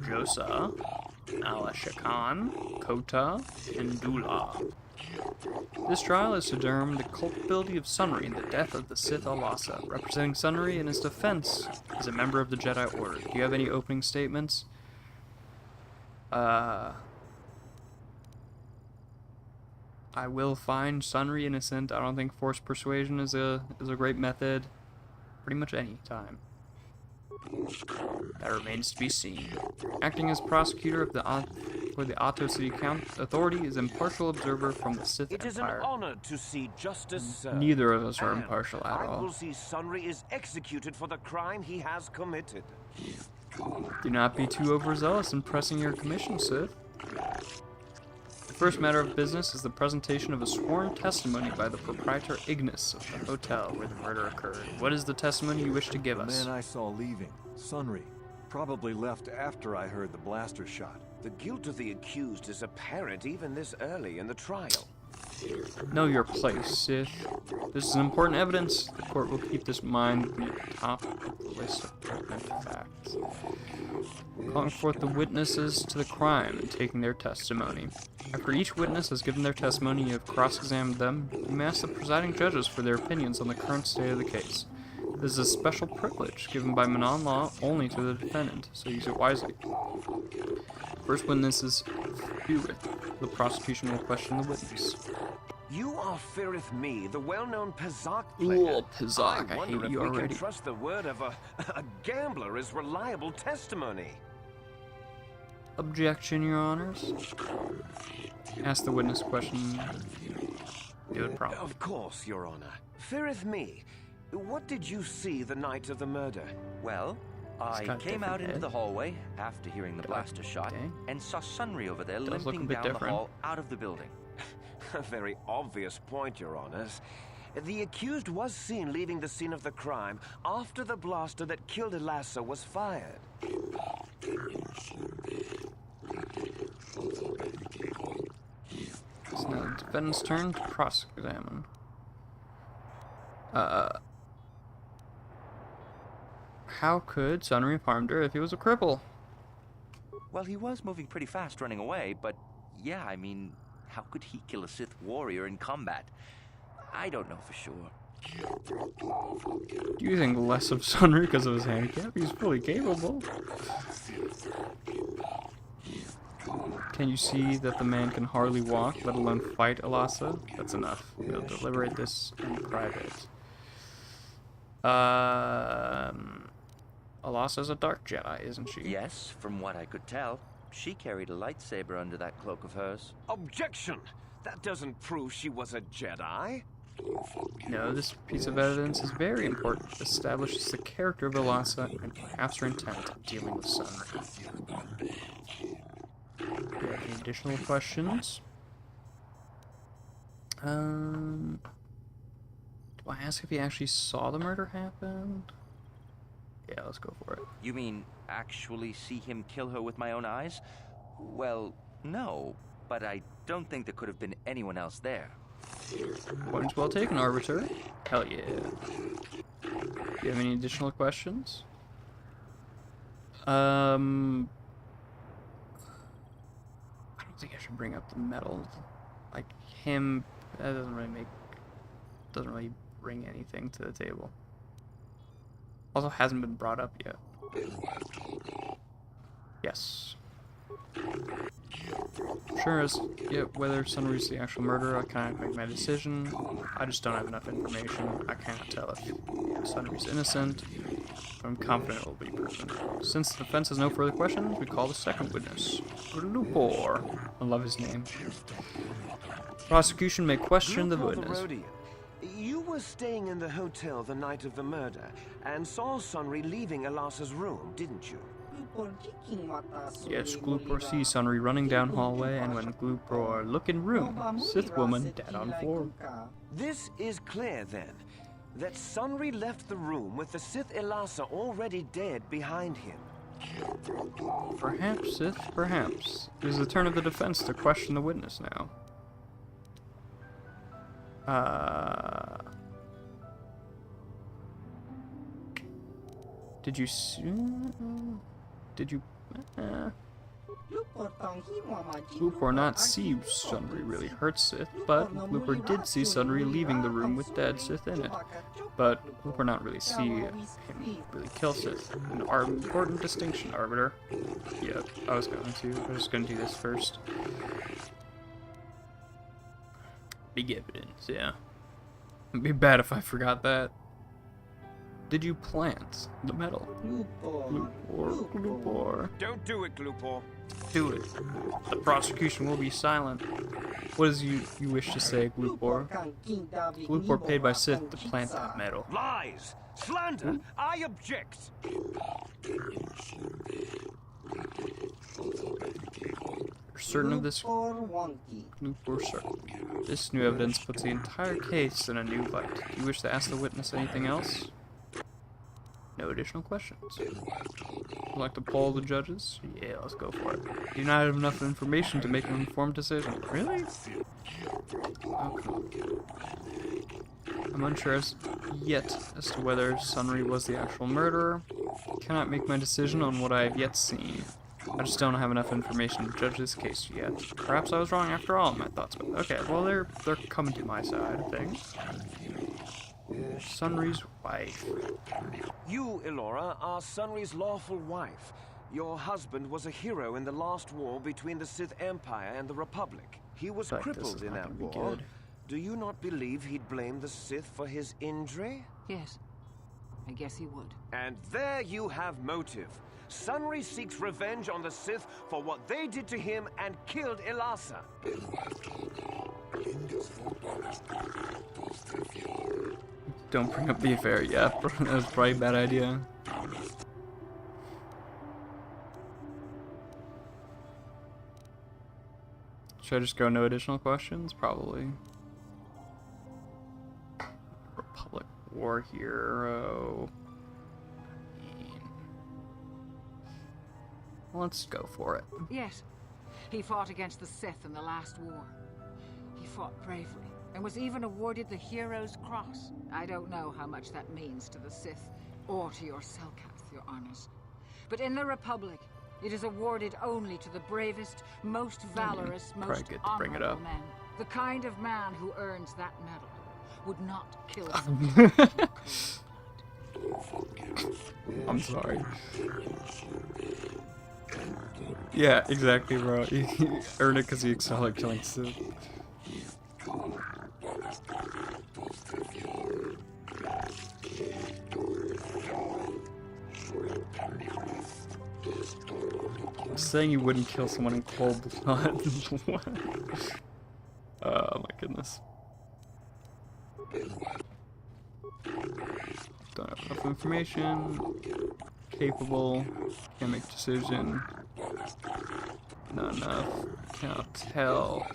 A: Josa, Alashakan, Kota, and Dula. This trial is to determine the culpability of Sunry in the death of the Sith Alasa. Representing Sunry in his defense is a member of the Jedi Order. Do you have any opening statements? I will find Sunry innocent. I don't think forced persuasion is a great method. Pretty much any time. That remains to be seen. Acting as prosecutor of for the Otto City Authority is impartial observer from the Sith Empire.
J: It is an honor to see justice served.
A: Neither of us are impartial at all.
J: I will see Sunry is executed for the crime he has committed.
A: Do not be too overzealous in pressing your commission, Sith. The first matter of business is the presentation of a sworn testimony by the proprietor Ignis of the hotel where the murder occurred. What is the testimony you wish to give us?
H: The man I saw leaving, Sunry, probably left after I heard the blaster shot.
J: The guilt of the accused is apparent even this early in the trial.
A: Know your place, Sith. This is important evidence. The court will keep this in mind at the top of the list of pertinent facts. Calling forth the witnesses to the crime and taking their testimony. After each witness has given their testimony and you have cross-examined them, you may ask the presiding judges for their opinions on the current state of the case. This is a special privilege given by Manon law only to the defendant, so use it wisely. First witness is Firith. The prosecution will question the witness.
J: You are Firith Me, the well-known Pazak player.
A: Ooh, Pazak, I
J: wonder
A: hate
J: if
A: you
J: we
A: already.
J: can trust the word of a gambler as reliable testimony.
A: Objection, Your Honors. Ask the witness a question. You would probably.
J: Of course, Your Honor. Firith Me, what did you see the night of the murder?
K: Well, I came out into the hallway after hearing the blaster shot and saw Sunry over there limping down the hall out of the building.
J: A very obvious point, Your Honors. The accused was seen leaving the scene of the crime after the blaster that killed Elasa was fired.
A: It's now the defendant's turn to cross-examine. How could Sunry have harmed her if he was a cripple?
K: Well, he was moving pretty fast running away, but yeah, I mean, how could he kill a Sith warrior in combat? I don't know for sure.
A: Do you think less of Sunry because of his handicap? He's fully capable. Can you see that the man can hardly walk, let alone fight Elasa? That's enough. We'll deliberate this in private. Elasa's a dark Jedi, isn't she?
K: Yes, from what I could tell. She carried a lightsaber under that cloak of hers.
J: Objection! That doesn't prove she was a Jedi.
A: No, this piece of evidence is very important. It establishes the character of Elasa and perhaps her intent in dealing with Sunry. Do you have any additional questions? Do I ask if he actually saw the murder happen? Yeah, let's go for it.
K: You mean actually see him kill her with my own eyes? Well, no, but I don't think there could have been anyone else there.
A: Points well taken, Arbiter. Hell yeah. Do you have any additional questions? I don't think I should bring up the metal. Like him, that doesn't really bring anything to the table. Also hasn't been brought up yet. Yes. Sure as whether Sunry's the actual murderer, I can't make my decision. I just don't have enough information. I can't tell if Sunry's innocent, but I'm confident it will be proven. Since the defense has no further questions, we call the second witness, Lupor. I love his name. Prosecution may question the witness.
J: You were staying in the hotel the night of the murder and saw Sunry leaving Elasa's room, didn't you?
A: Yes, Glupor sees Sunry running down hallway, and when Glupor look in room, Sith woman dead on floor.
J: This is clear then, that Sunry left the room with the Sith Elasa already dead behind him.
A: Perhaps, Sith, perhaps. It is the turn of the defense to question the witness now. Did you see... Did you... Lupor not see Sunry really hurt Sith, but Lupor did see Sunry leaving the room with dead Sith in it. But Lupor not really see him really kill Sith. An important distinction, Arbiter. Yeah, I was just gonna do this first. Big evidence, yeah. It'd be bad if I forgot that. Did you plant the metal? Glupor.
J: Don't do it, Glupor.
A: Do it. The prosecution will be silent. What is you wish to say, Glupor? Glupor paid by Sith to plant that metal.
J: Lies! Slander! I object!
A: You're certain of this? Glupor certain. This new evidence puts the entire case in a new light. Do you wish to ask the witness anything else? No additional questions. Would you like to poll the judges? Yeah, let's go for it. Do you not have enough information to make an informed decision? Really? Okay. I'm unsure as yet as to whether Sunry was the actual murderer. I cannot make my decision on what I have yet seen. I just don't have enough information to judge this case yet. Perhaps I was wrong after all in my thoughts, but okay, well they're coming to my side of things. Sunry's wife.
J: You, Elora, are Sunry's lawful wife. Your husband was a hero in the last war between the Sith Empire and the Republic. He was crippled in that war. Do you not believe he'd blame the Sith for his injury?
L: Yes. I guess he would.
J: And there you have motive. Sunry seeks revenge on the Sith for what they did to him and killed Elasa.
A: Don't bring up the affair yet. That was probably a bad idea. Should I just go no additional questions? Probably. Republic War Hero. Let's go for it.
L: Yes. He fought against the Sith in the last war. He fought bravely and was even awarded the Hero's Cross. I don't know how much that means to the Sith or to your Selkath, your honors. But in the Republic, it is awarded only to the bravest, most valorous, most honorable men. The kind of man who earns that medal would not kill someone.
A: I'm sorry. Yeah, exactly, bro. He earned it because he excelled at killing Sith. Saying you wouldn't kill someone in cold blood. What? Oh my goodness. Don't have enough information. Capable. Can't make decision. Not enough. Cannot tell.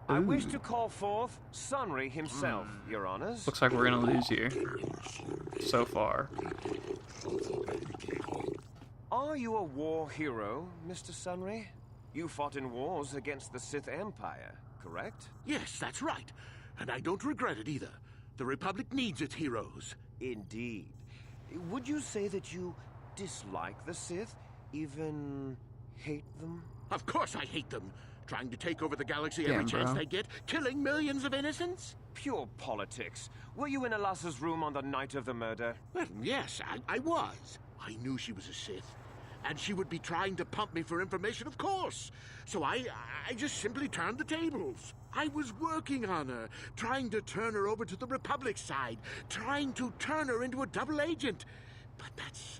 J: I wish to call forth Sunry himself, your honors.
A: Looks like we're gonna lose here. So far.
J: Are you a war hero, Mr. Sunry? You fought in wars against the Sith Empire, correct?
F: Yes, that's right. And I don't regret it either. The Republic needs its heroes.
J: Indeed. Would you say that you dislike the Sith? Even hate them?
F: Of course I hate them. Trying to take over the galaxy every chance they get, killing millions of innocents?
J: Pure politics. Were you in Elasa's room on the night of the murder?
F: Well, yes, I was. I knew she was a Sith. And she would be trying to pump me for information, of course. So I just simply turned the tables. I was working on her, trying to turn her over to the Republic side, trying to turn her into a double agent. But that's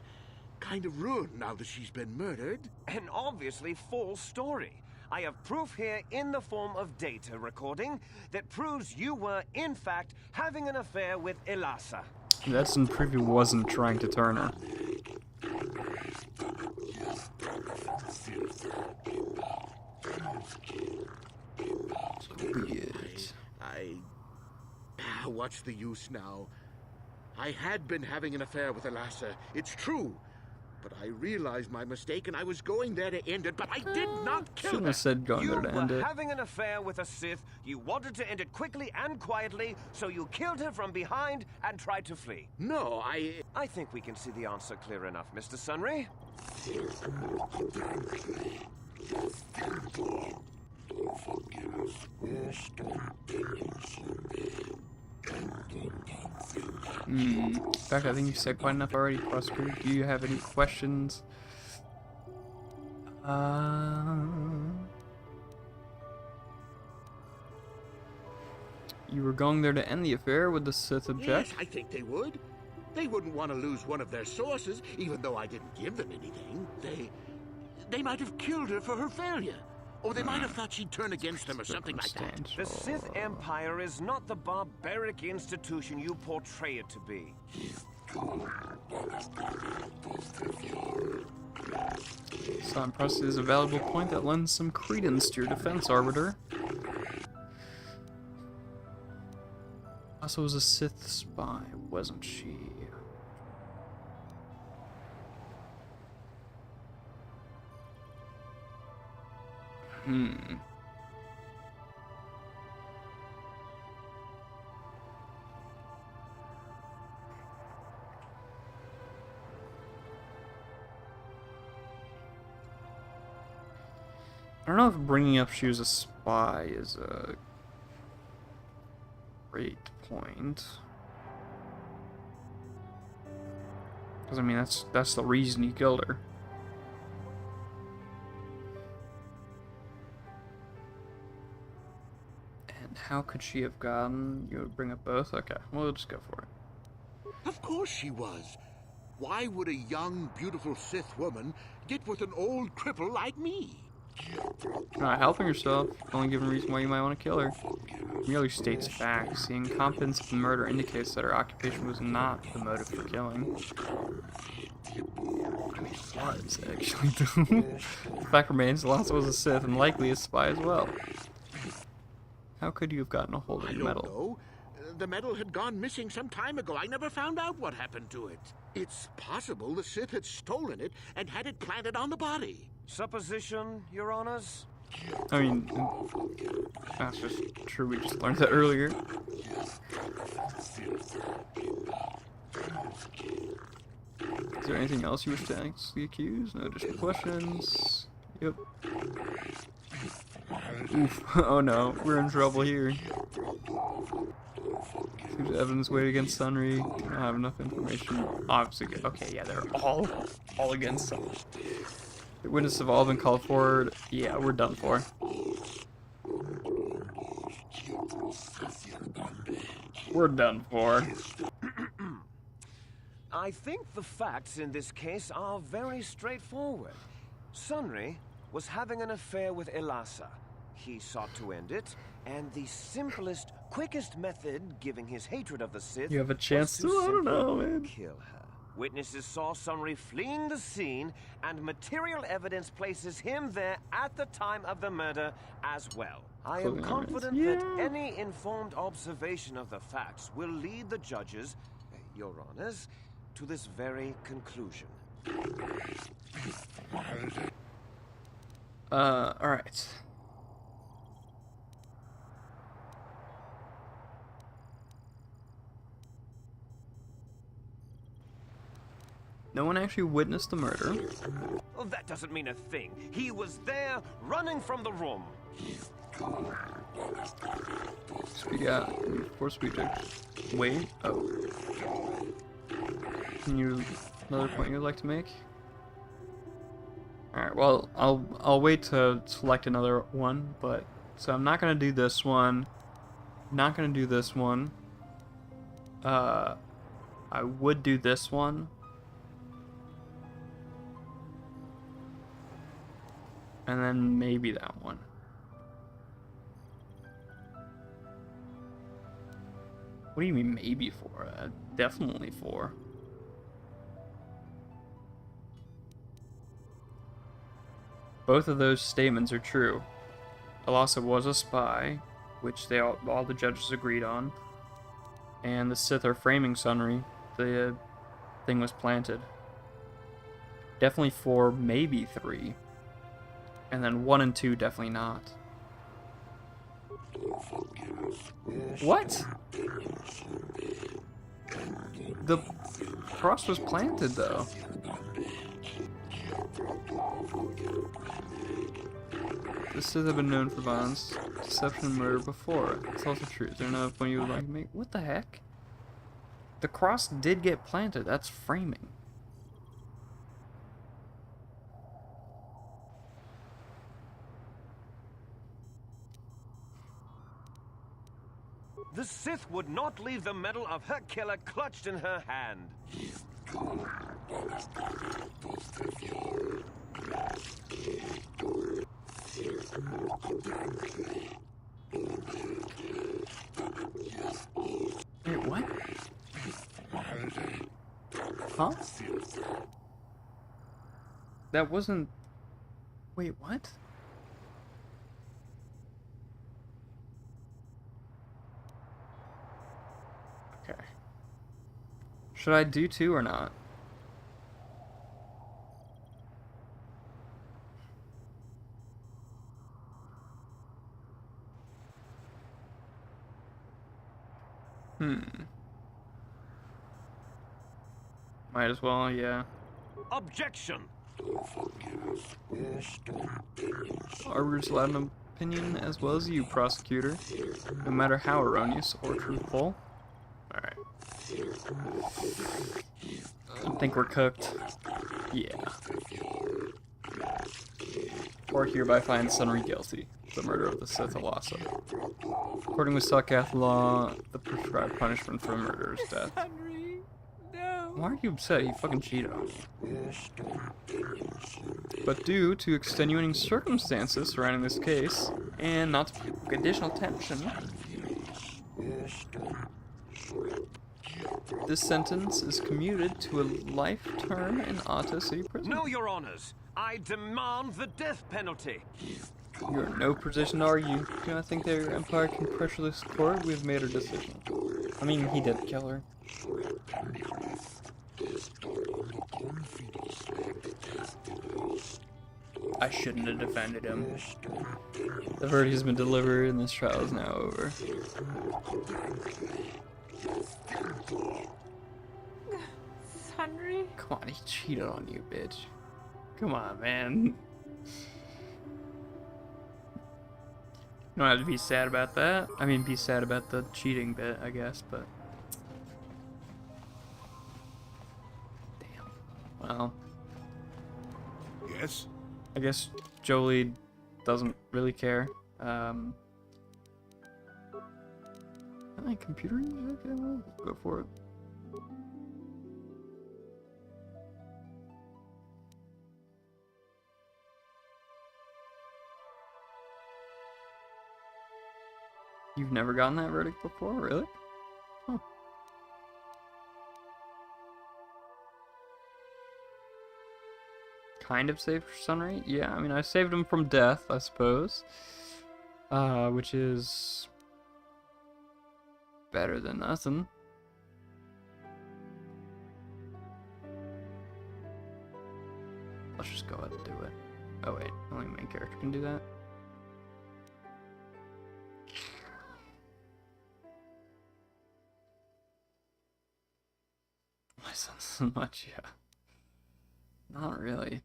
F: kind of ruined now that she's been murdered.
J: An obviously false story. I have proof here in the form of data recording that proves you were, in fact, having an affair with Elasa.
A: That's in preview wasn't trying to turn her.
F: What's the use now? I had been having an affair with Elasa, it's true. But I realized my mistake and I was going there to end it, but I did not kill her.
A: Shouldn't have said going there to end it.
J: You were having an affair with a Sith, you wanted to end it quickly and quietly, so you killed her from behind and tried to flee.
F: No,
J: I think we can see the answer clear enough, Mr. Sunry.
A: In fact, I think you said quite enough already, Prosecutor. Do you have any questions? You were going there to end the affair. Would the Sith object?
F: Yes, I think they would. They wouldn't want to lose one of their sources, even though I didn't give them anything. They might have killed her for her failure. Or they might have thought she'd turn against them or something like that.
J: The Sith Empire is not the barbaric institution you portray it to be.
A: So impressive is a valuable point that lends some credence to your defense, Arbiter. Also was a Sith spy, wasn't she? I don't know if bringing up she was a spy is a great point. Because I mean that's the reason he killed her. How could she have gotten? You would bring up both? Okay, we'll just go for it.
F: Of course she was. Why would a young, beautiful Sith woman get with an old cripple like me?
A: Not helping herself. Only given reason why you might want to kill her. Merely states facts. The incompetence of the murder indicates that her occupation was not the motive for killing. I mean, it was, actually. The fact remains, Alonso was a Sith and likely a spy as well. How could you have gotten a hold of the medal?
F: I don't know. The medal had gone missing some time ago. I never found out what happened to it. It's possible the Sith had stolen it and had it planted on the body.
J: Supposition, Your Honors?
A: I mean, that's just true. We just learned that earlier. Is there anything else you wish to ask the accused? No additional questions. Yep. Oof. Oh no, we're in trouble here. Seems evidence weighed against Sunry. I don't have enough information. Obviously, okay, yeah, they're all against Sunry. The witnesses have all been called forward. Yeah, we're done for. We're done for.
J: I think the facts in this case are very straightforward. Sunry was having an affair with Elasa. He sought to end it, and the simplest, quickest method, given his hatred of the Sith,
A: you have a chance to, I don't know, man.
J: Kill her. Witnesses saw Sunry fleeing the scene, and material evidence places him there at the time of the murder as well. I am confident that any informed observation of the facts will lead the judges, Your Honors, to this very conclusion.
A: Alright. No one actually witnessed the murder.
J: Well, that doesn't mean a thing. He was there, running from the room.
A: Speak out. For speech. Wait. Oh. Can you... Another point you'd like to make? Alright, well, I'll wait to select another one, but... So I'm not gonna do this one. Not gonna do this one. I would do this one. And then maybe that one. What do you mean maybe for? Definitely for. Both of those statements are true. Elasa was a spy, which all the judges agreed on. And the Sith are framing Sunry. The thing was planted. Definitely 4, maybe 3. And then 1 and 2, definitely not. What? The cross was planted, though. The Sith have been known for violence, deception, and murder before. It's also true. Is there enough point you would like to make? What the heck? The cross did get planted. That's framing.
J: The Sith would not leave the medal of her killer clutched in her hand.
A: Wait, what? Huh? That wasn't... Wait, what? Okay. Should I do 2 or not? Might as well, yeah.
J: Objection!
A: Arbiter's allowed an opinion as well as you, prosecutor, no matter how erroneous or truthful. Alright. I think we're cooked. Yeah. Or hereby find Sunry guilty. the murder of the Sith Alasa. According to Suckath law, the prescribed punishment for murder is death.
L: Henry, no.
A: Why are you upset? He fucking cheated on you. But due to extenuating circumstances surrounding this case, and not to put additional tension, this sentence is commuted to a life term in Atta City Prison.
J: No, Your Honors. I demand the death penalty.
A: You're in no position to argue. Do not think that your empire can pressure this court. We have made our decision. I mean, he did kill her. I shouldn't have defended him. The verdict has been delivered and this trial is now over.
L: Henry?
A: Come on, he cheated on you, bitch. Come on, man. You don't have to be sad about that. I mean, be sad about the cheating bit, I guess, but... Damn. Well...
F: Yes?
A: I guess Jolie doesn't really care. Am I computer music? Okay, go for it. You've never gotten that verdict before, really? Huh. Kind of saved Sunray? Yeah, I mean, I saved him from death, I suppose. Which is... better than nothing. Let's just go ahead and do it. Oh wait, only main character can do that. My son's so much, yeah. Not really.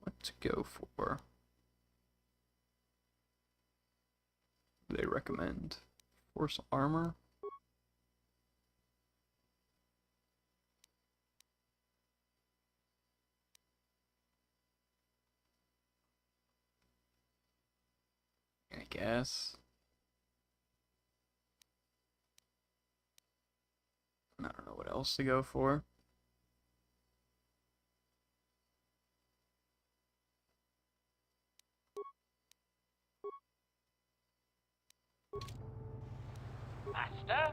A: What to go for? They recommend force armor. I guess. I don't know what else to go for.
E: Master?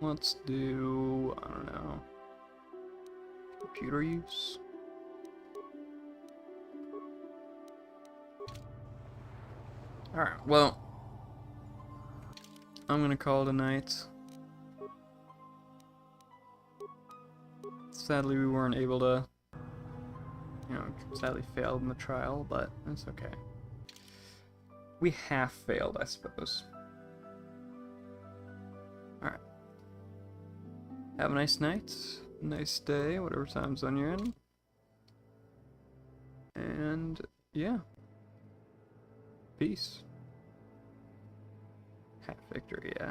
A: Let's do, I don't know, computer use? Alright, well, I'm gonna call it a night. Sadly, we weren't able to, sadly failed in the trial, but it's okay. We half failed, I suppose. Alright. Have a nice night, nice day, whatever time zone you're in. And, yeah. Peace. Half victory, yeah.